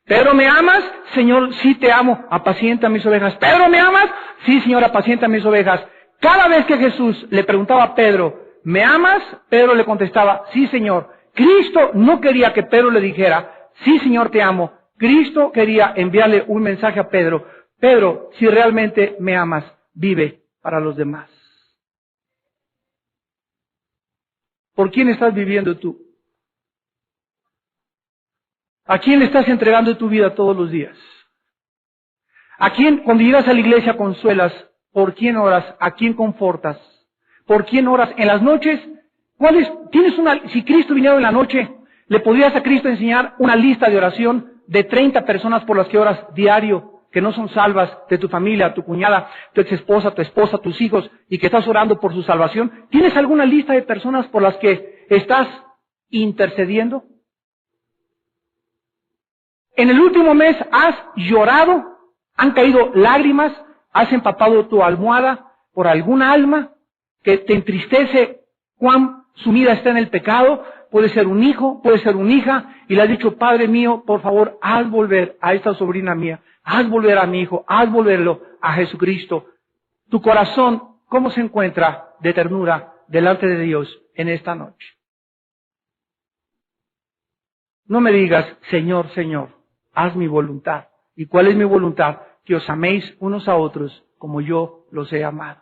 A: Pedro, ¿me amas? Señor, sí te amo, apacienta mis ovejas. Pedro, ¿me amas? Sí, Señor, apacienta mis ovejas. Cada vez que Jesús le preguntaba a Pedro, ¿me amas? Pedro le contestaba, sí, Señor. Cristo no quería que Pedro le dijera, sí, Señor, te amo. Cristo quería enviarle un mensaje a Pedro. Pedro, si realmente me amas, vive para los demás. ¿Por quién estás viviendo tú? ¿A quién le estás entregando tu vida todos los días? ¿A quién, cuando llegas a la iglesia, consuelas? ¿Por quién oras? ¿A quién confortas? ¿Por quién oras? En las noches, si Cristo viniera en la noche, ¿le podrías a Cristo enseñar una lista de oración de 30 personas por las que oras diario, que no son salvas, de tu familia, tu cuñada, tu exesposa, tu esposa, tus hijos, y que estás orando por su salvación? ¿Tienes alguna lista de personas por las que estás intercediendo? En el último mes has llorado, han caído lágrimas, has empapado tu almohada por alguna alma que te entristece cuán sumida está en el pecado. Puede ser un hijo, puede ser una hija, y le has dicho, Padre mío, por favor, haz volver a esta sobrina mía, haz volver a mi hijo, haz volverlo a Jesucristo. Tu corazón, ¿cómo se encuentra de ternura, delante de Dios en esta noche. No me digas, Señor, Señor, haz mi voluntad. ¿Y cuál es mi voluntad? Que os améis unos a otros como yo los he amado.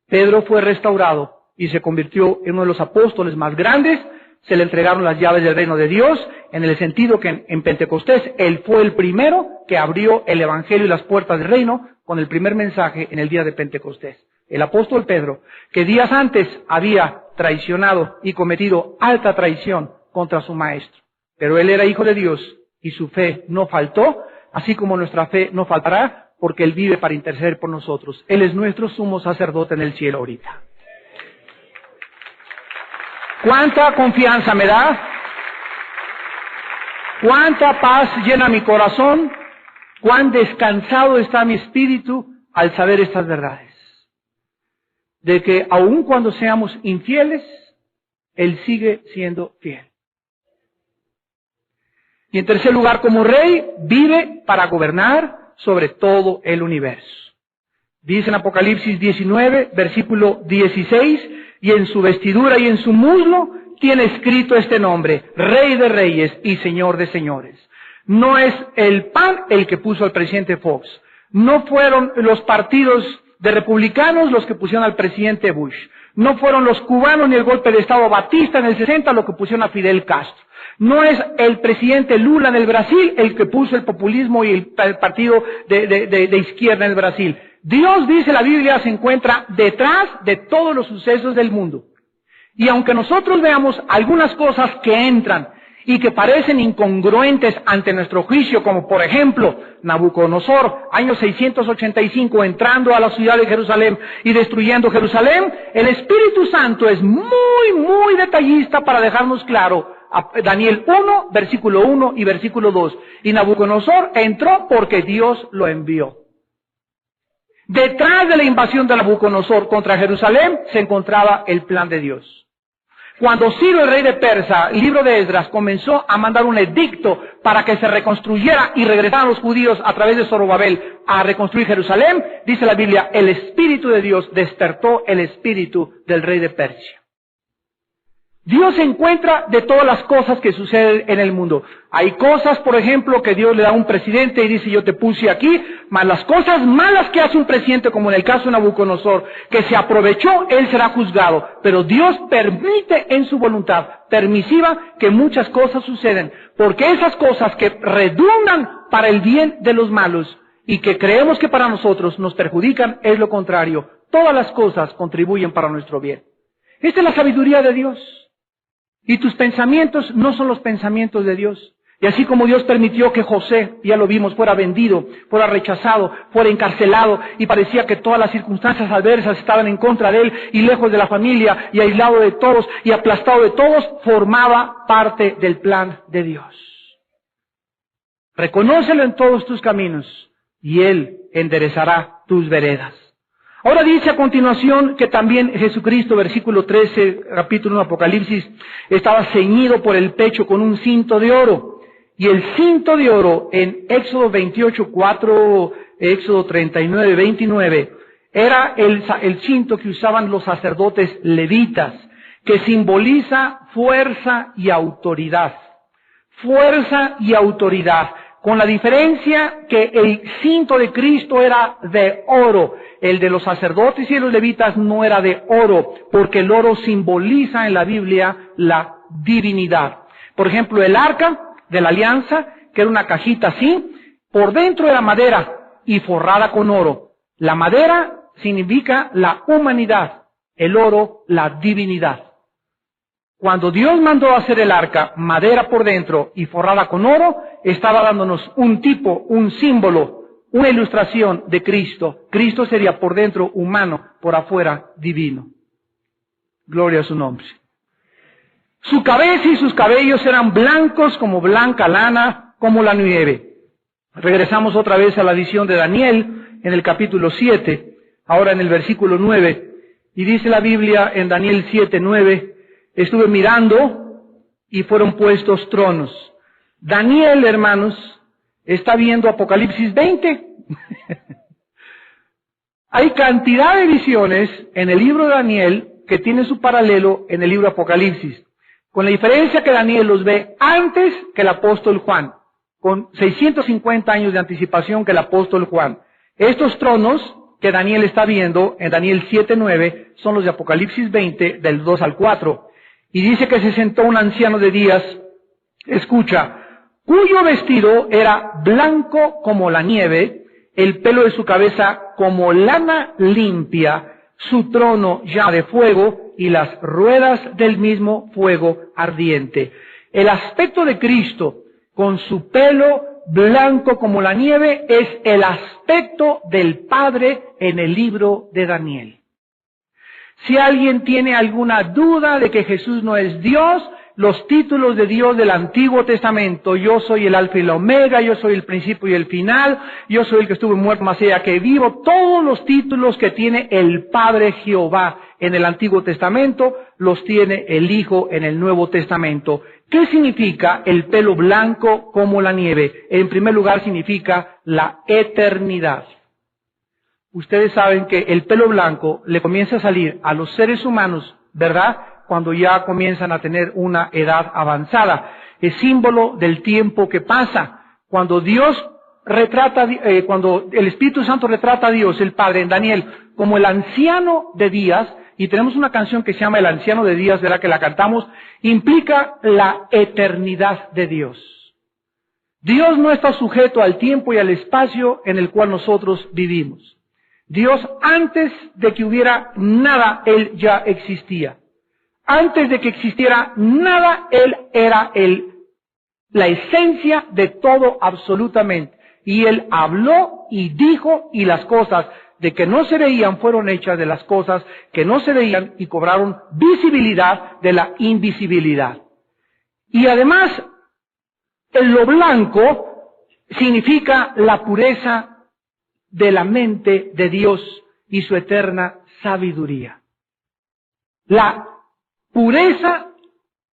A: Pedro fue restaurado y se convirtió en uno de los apóstoles más grandes. Se le entregaron las llaves del reino de Dios, en el sentido que en Pentecostés él fue el primero que abrió el evangelio y las puertas del reino con el primer mensaje en el día de Pentecostés. El apóstol Pedro, que días antes había traicionado y cometido alta traición contra su maestro. Pero él era hijo de Dios y su fe no faltó, así como nuestra fe no faltará, porque él vive para interceder por nosotros. Él es nuestro sumo sacerdote en el cielo ahorita. ¿Cuánta confianza me da? ¿Cuánta paz llena mi corazón? ¿Cuán descansado está mi espíritu al saber estas verdades? De que aun cuando seamos infieles, Él sigue siendo fiel. Y en tercer lugar, como rey, vive para gobernar sobre todo el universo. Dice en Apocalipsis 19, versículo 16, y en su vestidura y en su muslo tiene escrito este nombre, Rey de Reyes y Señor de Señores. No es el PAN el que puso al presidente Fox. No fueron los partidos de republicanos los que pusieron al presidente Bush. No fueron los cubanos ni el golpe de Estado Batista en el 60 los que pusieron a Fidel Castro. No es el presidente Lula en el Brasil el que puso el populismo y el partido de izquierda en el Brasil. Dios, dice la Biblia, se encuentra detrás de todos los sucesos del mundo. Y aunque nosotros veamos algunas cosas que entran y que parecen incongruentes ante nuestro juicio, como por ejemplo Nabucodonosor, año 685, entrando a la ciudad de Jerusalén y destruyendo Jerusalén, el Espíritu Santo es muy detallista para dejarnos claro. Daniel 1, versículo 1 y versículo 2. Y Nabucodonosor entró porque Dios lo envió. Detrás de la invasión de Nabucodonosor contra Jerusalén se encontraba el plan de Dios. Cuando Ciro, el rey de Persia, libro de Esdras, comenzó a mandar un edicto para que se reconstruyera y regresaran los judíos a través de Zorobabel a reconstruir Jerusalén, dice la Biblia, el Espíritu de Dios despertó el espíritu del rey de Persia. Dios se encuentra de todas las cosas que suceden en el mundo. Hay cosas, por ejemplo, que Dios le da a un presidente y dice, yo te puse aquí, mas las cosas malas que hace un presidente, como en el caso de Nabucodonosor, que se aprovechó, él será juzgado. Pero Dios permite en su voluntad permisiva que muchas cosas suceden, porque esas cosas que redundan para el bien de los malos y que creemos que para nosotros nos perjudican, es lo contrario. Todas las cosas contribuyen para nuestro bien. Esta es la sabiduría de Dios. Y tus pensamientos no son los pensamientos de Dios. Y así como Dios permitió que José, ya lo vimos, fuera vendido, fuera rechazado, fuera encarcelado, y parecía que todas las circunstancias adversas estaban en contra de él, y lejos de la familia, y aislado de todos, y aplastado de todos, formaba parte del plan de Dios. Reconócelo en todos tus caminos, y Él enderezará tus veredas. Ahora dice a continuación que también Jesucristo, versículo 13, capítulo 1 Apocalipsis, estaba ceñido por el pecho con un cinto de oro. Y el cinto de oro en Éxodo 28, 4, Éxodo 39, 29, era el cinto que usaban los sacerdotes levitas, que simboliza fuerza y autoridad. Fuerza y autoridad. Con la diferencia que el cinto de Cristo era de oro. El de los sacerdotes y de los levitas no era de oro, porque el oro simboliza en la Biblia la divinidad. Por ejemplo, el arca de la alianza, que era una cajita así, por dentro era madera y forrada con oro. La madera significa la humanidad, el oro la divinidad. Cuando Dios mandó hacer el arca, madera por dentro y forrada con oro, estaba dándonos un tipo, un símbolo, una ilustración de Cristo. Cristo sería por dentro humano, por afuera divino. Gloria a su nombre. Su cabeza y sus cabellos eran blancos como blanca lana, como la nieve. Regresamos otra vez a la visión de Daniel en el capítulo 7, ahora en el versículo 9. Y dice la Biblia en Daniel 7, 9, estuve mirando y fueron puestos tronos. Daniel, hermanos, está viendo Apocalipsis 20. Hay cantidad de visiones en el libro de Daniel que tiene su paralelo en el libro Apocalipsis, con la diferencia que Daniel los ve antes que el apóstol Juan, con 650 años de anticipación que el apóstol Juan. Estos tronos que Daniel está viendo en Daniel 7:9 son los de Apocalipsis 20, del 2 al 4. Y dice que se sentó un anciano de días, escucha, cuyo vestido era blanco como la nieve, el pelo de su cabeza como lana limpia, su trono llama de fuego y las ruedas del mismo fuego ardiente. El aspecto de Cristo con su pelo blanco como la nieve es el aspecto del Padre en el libro de Daniel. Si alguien tiene alguna duda de que Jesús no es Dios, los títulos de Dios del Antiguo Testamento, yo soy el Alfa y la Omega, yo soy el principio y el final, yo soy el que estuve muerto más allá que vivo, todos los títulos que tiene el Padre Jehová en el Antiguo Testamento, los tiene el Hijo en el Nuevo Testamento. ¿Qué significa el pelo blanco como la nieve? En primer lugar significa la eternidad. Ustedes saben que el pelo blanco le comienza a salir a los seres humanos, ¿verdad?, cuando ya comienzan a tener una edad avanzada. Es símbolo del tiempo que pasa. Cuando Dios retrata, cuando el Espíritu Santo retrata a Dios, el Padre, en Daniel, como el anciano de días, y tenemos una canción que se llama El anciano de días, ¿verdad?, que la cantamos, implica la eternidad de Dios. Dios no está sujeto al tiempo y al espacio en el cual nosotros vivimos. Dios, antes de que hubiera nada, Él ya existía. Antes de que existiera nada, Él era la esencia de todo absolutamente. Y Él habló y dijo, y las cosas de que no se veían fueron hechas de las cosas que no se veían y cobraron visibilidad de la invisibilidad. Y además, lo blanco significa la pureza de la mente de Dios y su eterna sabiduría. La pureza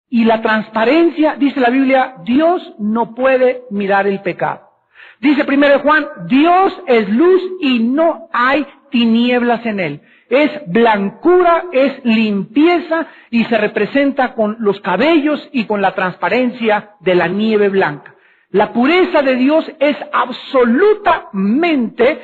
A: y la transparencia, dice la Biblia, Dios no puede mirar el pecado. Dice 1 Juan, Dios es luz y no hay tinieblas en Él. Es blancura, es limpieza y se representa con los cabellos y con la transparencia de la nieve blanca. La pureza de Dios es absolutamente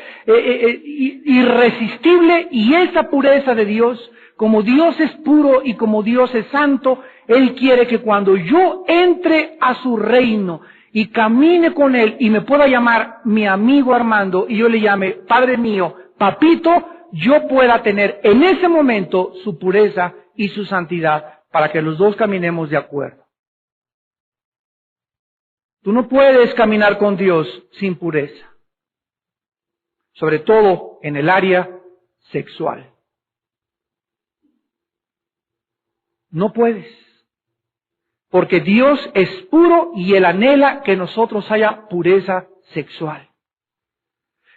A: irresistible, y esa pureza de Dios, como Dios es puro y como Dios es santo, Él quiere que cuando yo entre a su reino y camine con Él y me pueda llamar mi amigo Armando y yo le llame Padre mío, Papito, yo pueda tener en ese momento su pureza y su santidad para que los dos caminemos de acuerdo. Tú no puedes caminar con Dios sin pureza, sobre todo en el área sexual. No puedes, porque Dios es puro y Él anhela que nosotros haya pureza sexual.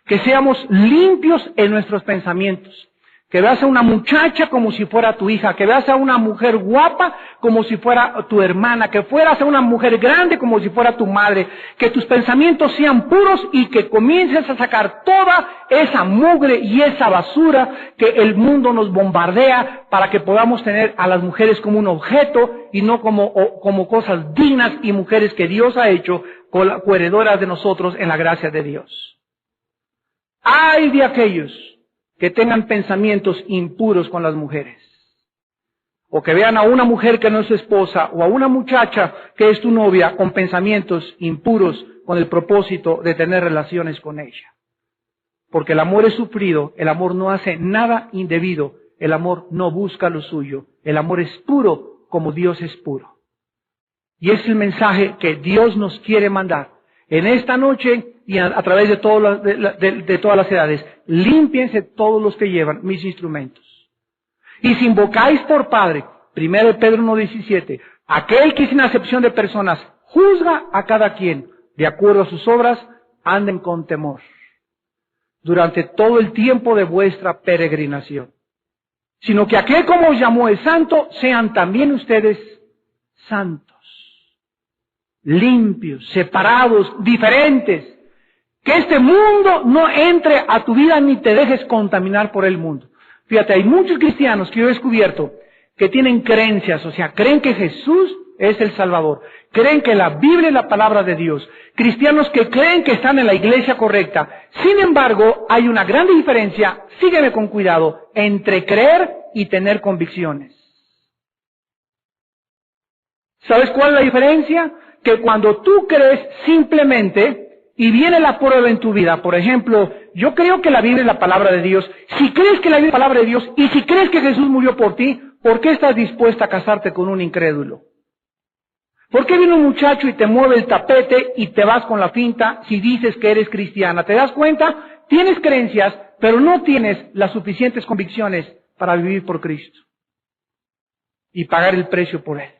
A: Que seamos limpios en nuestros pensamientos. Que veas a una muchacha como si fuera tu hija, que veas a una mujer guapa como si fuera tu hermana, que fueras a una mujer grande como si fuera tu madre, que tus pensamientos sean puros y que comiences a sacar toda esa mugre y esa basura que el mundo nos bombardea para que podamos tener a las mujeres como un objeto y no como cosas dignas y mujeres que Dios ha hecho coheredoras de nosotros en la gracia de Dios. Ay de aquellos que tengan pensamientos impuros con las mujeres, o que vean a una mujer que no es su esposa, o a una muchacha que es tu novia con pensamientos impuros con el propósito de tener relaciones con ella. Porque el amor es sufrido, el amor no hace nada indebido, el amor no busca lo suyo, el amor es puro como Dios es puro. Y es el mensaje que Dios nos quiere mandar en esta noche y a través de todas las edades. Límpiense todos los que llevan mis instrumentos. Y si invocáis por Padre, 1 Pedro 1:17, aquel que sin acepción de personas juzga a cada quien de acuerdo a sus obras, anden con temor durante todo el tiempo de vuestra peregrinación. Sino que aquel como os llamó es santo, sean también ustedes santos, limpios, separados, diferentes. Que este mundo no entre a tu vida ni te dejes contaminar por el mundo. Fíjate, hay muchos cristianos que yo he descubierto que tienen creencias, o sea, creen que Jesús es el Salvador, creen que la Biblia es la palabra de Dios, cristianos que creen que están en la iglesia correcta. Sin embargo, hay una gran diferencia, sígueme con cuidado, entre creer y tener convicciones. ¿Sabes cuál es la diferencia? Que cuando tú crees simplemente y viene la prueba en tu vida, por ejemplo, yo creo que la Biblia es la palabra de Dios. Si crees que la Biblia es la palabra de Dios y si crees que Jesús murió por ti, ¿por qué estás dispuesta a casarte con un incrédulo? ¿Por qué viene un muchacho y te mueve el tapete y te vas con la finta si dices que eres cristiana? ¿Te das cuenta? Tienes creencias, pero no tienes las suficientes convicciones para vivir por Cristo y pagar el precio por Él.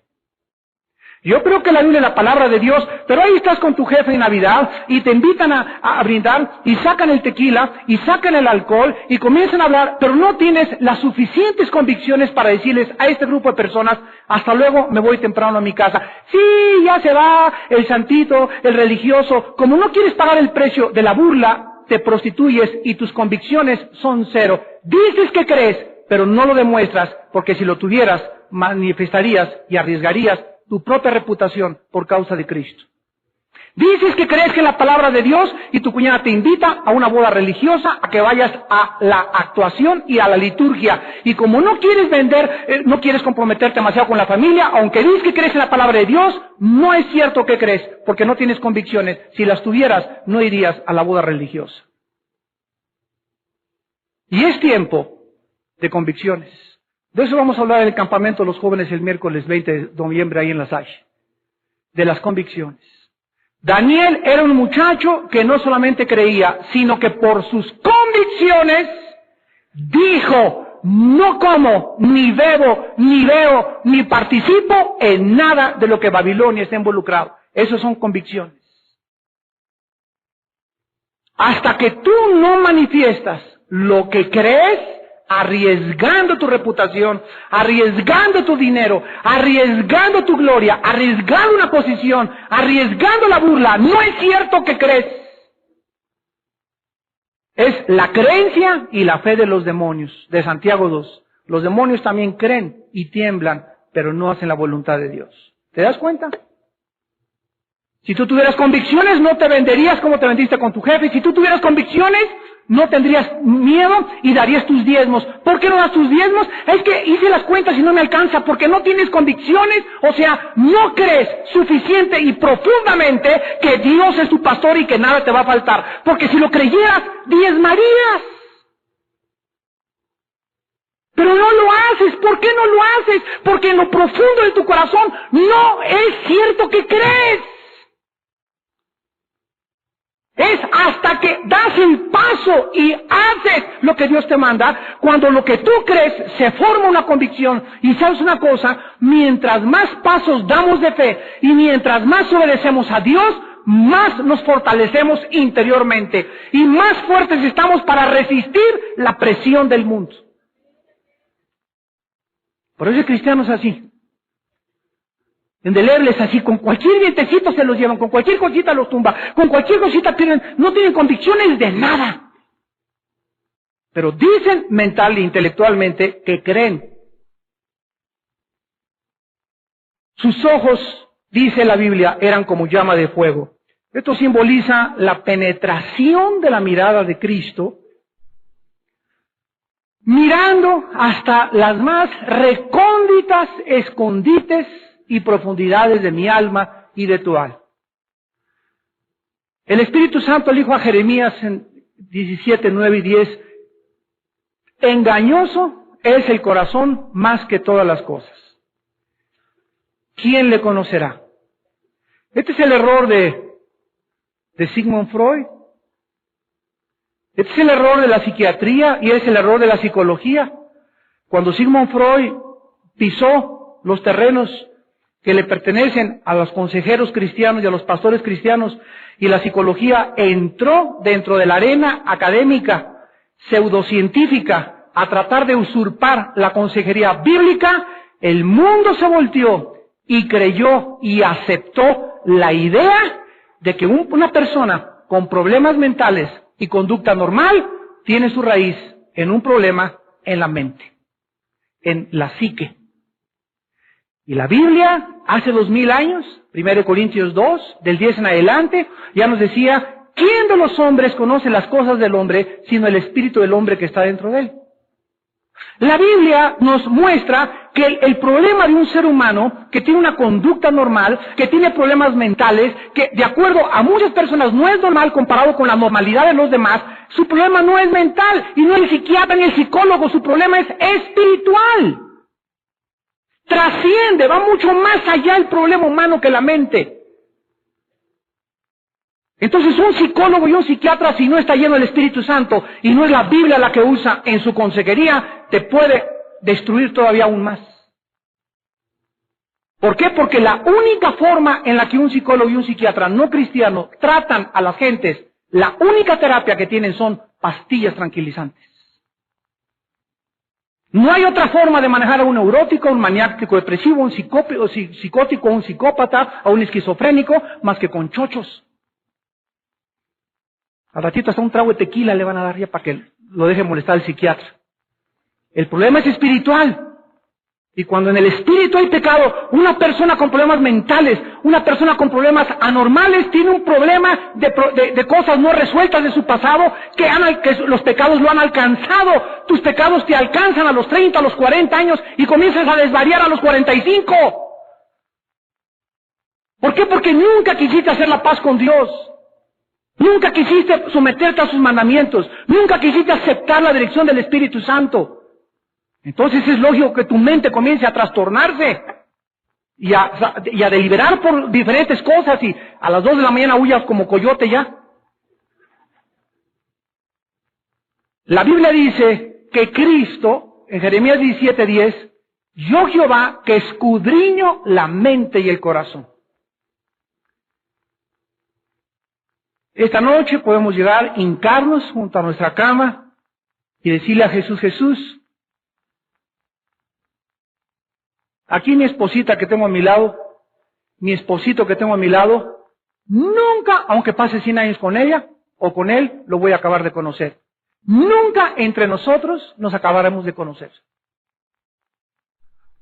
A: Yo creo que la Biblia es la palabra de Dios, pero ahí estás con tu jefe en Navidad y te invitan a brindar y sacan el tequila y sacan el alcohol y comienzan a hablar, pero no tienes las suficientes convicciones para decirles a este grupo de personas, hasta luego, me voy temprano a mi casa. Sí, ya se va el santito, el religioso. Como no quieres pagar el precio de la burla, te prostituyes y tus convicciones son cero. Dices que crees, pero no lo demuestras, porque si lo tuvieras, manifestarías y arriesgarías tu propia reputación por causa de Cristo. Dices que crees que es la palabra de Dios y tu cuñada te invita a una boda religiosa, a que vayas a la actuación y a la liturgia. Y como no quieres vender, no quieres comprometerte demasiado con la familia, aunque dices que crees en la palabra de Dios, no es cierto que crees, porque no tienes convicciones. Si las tuvieras, no irías a la boda religiosa. Y es tiempo de convicciones. De eso vamos a hablar en el campamento de los jóvenes el miércoles 20 de noviembre ahí en La Salle. De las convicciones. Daniel era un muchacho que no solamente creía, sino que por sus convicciones dijo, no como, ni bebo, ni veo, ni participo en nada de lo que Babilonia está involucrado. Esas son convicciones. Hasta que tú no manifiestas lo que crees, arriesgando tu reputación, arriesgando tu dinero, arriesgando tu gloria, arriesgando una posición, arriesgando la burla, no es cierto que crees. Es la creencia y la fe de los demonios, de Santiago 2. Los demonios también creen y tiemblan, pero no hacen la voluntad de Dios. ¿Te das cuenta? Si tú tuvieras convicciones, no te venderías como te vendiste con tu jefe. Si tú tuvieras convicciones, no tendrías miedo y darías tus diezmos. ¿Por qué no das tus diezmos? Es que hice las cuentas y no me alcanza, porque no tienes convicciones, o sea, no crees suficiente y profundamente que Dios es tu pastor y que nada te va a faltar. Porque si lo creyeras, diezmarías. Pero no lo haces. ¿Por qué no lo haces? Porque en lo profundo de tu corazón no es cierto que crees. Es hasta que das el paso y haces lo que Dios te manda, cuando lo que tú crees se forma una convicción. Y sabes una cosa, mientras más pasos damos de fe y mientras más obedecemos a Dios, más nos fortalecemos interiormente y más fuertes estamos para resistir la presión del mundo. Por eso el cristiano es así. Indelebles así, con cualquier vientecito se los llevan, con cualquier cosita los tumba, con cualquier cosita pierden, no tienen convicciones de nada. Pero dicen mental e intelectualmente que creen. Sus ojos, dice la Biblia, eran como llama de fuego. Esto simboliza la penetración de la mirada de Cristo, mirando hasta las más recónditas escondites y profundidades de mi alma y de tu alma. El Espíritu Santo le dijo a Jeremías en 17, 9 y 10, engañoso es el corazón más que todas las cosas. ¿Quién le conocerá? Este es el error de Sigmund Freud. Este es el error de la psiquiatría y es el error de la psicología. Cuando Sigmund Freud pisó los terrenos que le pertenecen a los consejeros cristianos y a los pastores cristianos, y la psicología entró dentro de la arena académica, pseudocientífica, a tratar de usurpar la consejería bíblica, el mundo se volteó y creyó y aceptó la idea de que una persona con problemas mentales y conducta normal tiene su raíz en un problema en la mente, en la psique. Y la Biblia, hace 2000 años, 1 Corintios 2, del 10 en adelante, ya nos decía, ¿quién de los hombres conoce las cosas del hombre, sino el espíritu del hombre que está dentro de él? La Biblia nos muestra que el problema de un ser humano que tiene una conducta normal, que tiene problemas mentales, que de acuerdo a muchas personas no es normal comparado con la normalidad de los demás, su problema no es mental y no es el psiquiatra ni el psicólogo, su problema es espiritual. Trasciende, va mucho más allá el problema humano que la mente. Entonces un psicólogo y un psiquiatra, si no está lleno del Espíritu Santo y no es la Biblia la que usa en su consejería, te puede destruir todavía aún más. ¿Por qué? Porque la única forma en la que un psicólogo y un psiquiatra no cristiano tratan a las gentes, la única terapia que tienen son pastillas tranquilizantes. No hay otra forma de manejar a un neurótico, a un maniático depresivo, a un psicótico, a un psicópata, a un esquizofrénico, más que con chochos. Al ratito hasta un trago de tequila le van a dar ya para que lo deje molestar al psiquiatra. El problema es espiritual. Y cuando en el espíritu hay pecado, una persona con problemas mentales, una persona con problemas anormales, tiene un problema de cosas no resueltas de su pasado, que los pecados lo han alcanzado. Tus pecados te alcanzan a los 30, a los 40 años y comienzas a desvariar a los 45. ¿Por qué? Porque nunca quisiste hacer la paz con Dios. Nunca quisiste someterte a sus mandamientos. Nunca quisiste aceptar la dirección del Espíritu Santo. Entonces es lógico que tu mente comience a trastornarse y a deliberar por diferentes cosas y a las 2 de la mañana huyas como coyote ya. La Biblia dice que Cristo, en Jeremías 17:10, yo Jehová que escudriño la mente y el corazón. Esta noche podemos llegar, hincarnos junto a nuestra cama y decirle a Jesús, Jesús, aquí mi esposita que tengo a mi lado, mi esposito que tengo a mi lado, nunca, aunque pase 100 años con ella o con él, lo voy a acabar de conocer. Nunca entre nosotros nos acabaremos de conocer.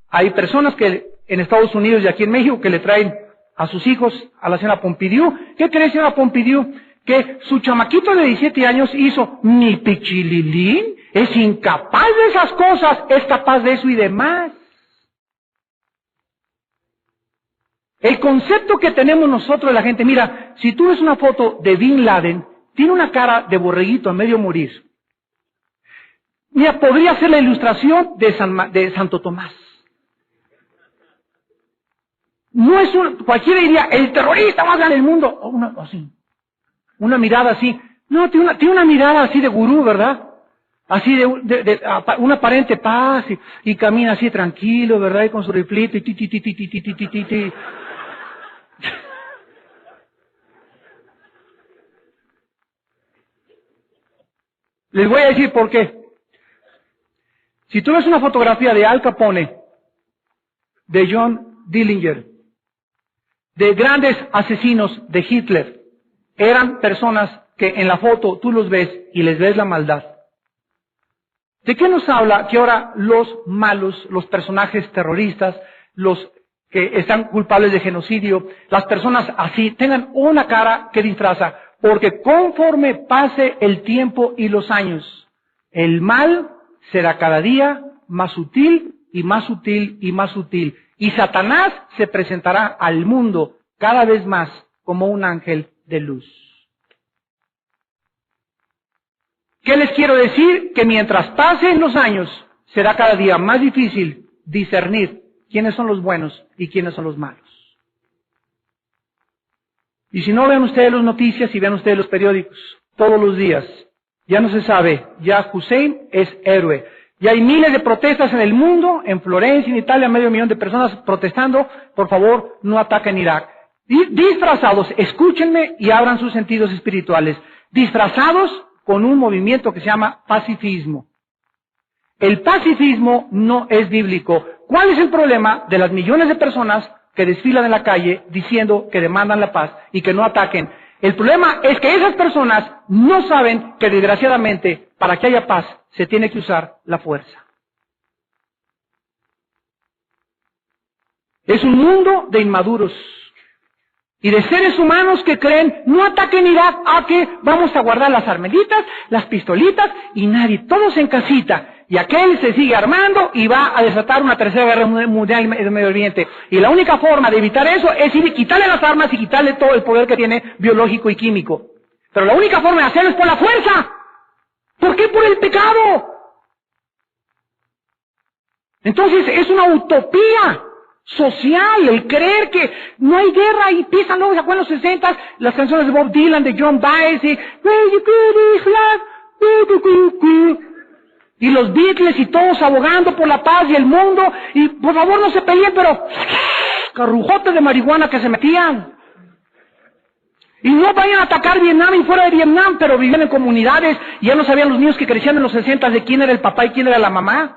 A: Hay personas que en Estados Unidos y aquí en México que le traen a sus hijos a la señora Pompidou. ¿Qué cree señora Pompidou? Que su chamaquito de 17 años hizo ni pichililín, es incapaz de esas cosas, es capaz de eso y demás. El concepto que tenemos nosotros de la gente, mira, si tú ves una foto de Bin Laden, tiene una cara de borreguito a medio morir. Mira, podría ser la ilustración de Santo Tomás. No es cualquiera diría, el terrorista más grande del mundo. Una mirada así. No, tiene una mirada así de gurú, ¿verdad? Así de una aparente paz y camina así tranquilo, ¿verdad? Y con su riflito y ti. Les voy a decir por qué. Si tú ves una fotografía de Al Capone, de John Dillinger, de grandes asesinos de Hitler, eran personas que en la foto tú los ves y les ves la maldad. ¿De qué nos habla que ahora los malos, los personajes terroristas, los que están culpables de genocidio, las personas así, tengan una cara que disfraza? Porque conforme pase el tiempo y los años, el mal será cada día más sutil y más sutil y más sutil. Y Satanás se presentará al mundo cada vez más como un ángel de luz. ¿Qué les quiero decir? Que mientras pasen los años, será cada día más difícil discernir quiénes son los buenos y quiénes son los malos. Y si no, vean ustedes las noticias y vean ustedes los periódicos, todos los días. Ya no se sabe, ya Hussein es héroe. Ya hay miles de protestas en el mundo, en Florencia, en Italia, 500,000 de personas protestando, por favor, no ataquen Irak. Disfrazados, escúchenme y abran sus sentidos espirituales, disfrazados con un movimiento que se llama pacifismo. El pacifismo no es bíblico. ¿Cuál es el problema de las millones de personas que desfilan en la calle diciendo que demandan la paz y que no ataquen? El problema es que esas personas no saben que desgraciadamente para que haya paz se tiene que usar la fuerza. Es un mundo de inmaduros y de seres humanos que creen, no ataquen Irak, a que vamos a guardar las armelitas, las pistolitas y nadie, todos en casita. Y aquel se sigue armando y va a desatar una tercera guerra mundial en el Medio Oriente. Y la única forma de evitar eso es ir y quitarle las armas y quitarle todo el poder que tiene biológico y químico. Pero la única forma de hacerlo es por la fuerza. ¿Por qué? Por el pecado. Entonces es una utopía social el creer que no hay guerra y empiezan luego, ¿se acuerdan los 60? Las canciones de Bob Dylan, de John Baez y los Beatles y todos abogando por la paz y el mundo y por favor no se peleen, pero carrujotes de marihuana que se metían. Y no vayan a atacar Vietnam y fuera de Vietnam, pero vivían en comunidades y ya no sabían los niños que crecían en los 60 de quién era el papá y quién era la mamá.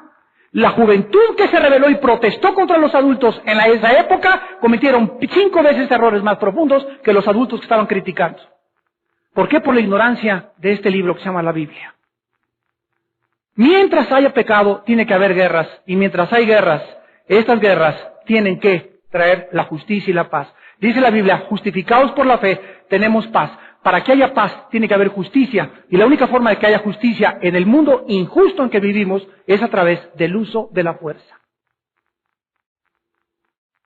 A: La juventud que se rebeló y protestó contra los adultos en esa época cometieron 5 veces errores más profundos que los adultos que estaban criticando. ¿Por qué? Por la ignorancia de este libro que se llama la Biblia. Mientras haya pecado, tiene que haber guerras. Y mientras hay guerras, estas guerras tienen que traer la justicia y la paz. Dice la Biblia, justificados por la fe, tenemos paz. Para que haya paz, tiene que haber justicia. Y la única forma de que haya justicia en el mundo injusto en que vivimos es a través del uso de la fuerza.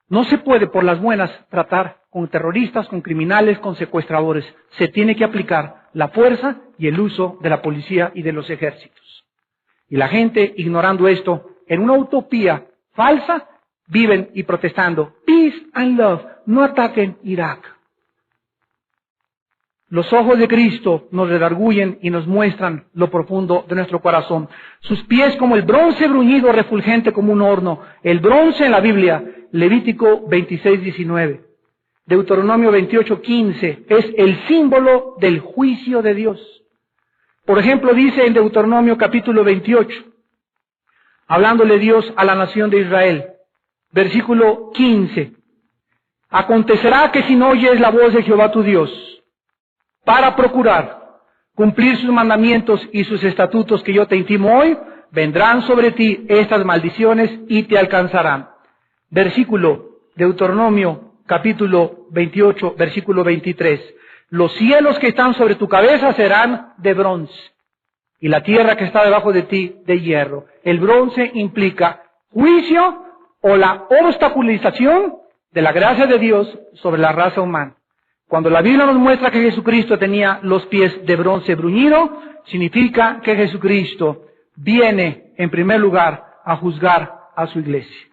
A: No se puede por las buenas tratar con terroristas, con criminales, con secuestradores. Se tiene que aplicar la fuerza y el uso de la policía y de los ejércitos. Y la gente, ignorando esto, en una utopía falsa, viven y protestando. Peace and love. No ataquen Irak. Los ojos de Cristo nos redarguyen y nos muestran lo profundo de nuestro corazón. Sus pies como el bronce bruñido, refulgente como un horno. El bronce en la Biblia, Levítico 26:19. Deuteronomio 28:15, es el símbolo del juicio de Dios. Por ejemplo, dice en Deuteronomio capítulo 28, hablándole Dios a la nación de Israel, versículo 15. Acontecerá que si no oyes la voz de Jehová tu Dios, para procurar cumplir sus mandamientos y sus estatutos que yo te intimo hoy, vendrán sobre ti estas maldiciones y te alcanzarán. Versículo, Deuteronomio capítulo 28, versículo 23. Los cielos que están sobre tu cabeza serán de bronce, y la tierra que está debajo de ti de hierro. El bronce implica juicio o la obstaculización de la gracia de Dios sobre la raza humana. Cuando la Biblia nos muestra que Jesucristo tenía los pies de bronce bruñido, significa que Jesucristo viene en primer lugar a juzgar a su iglesia.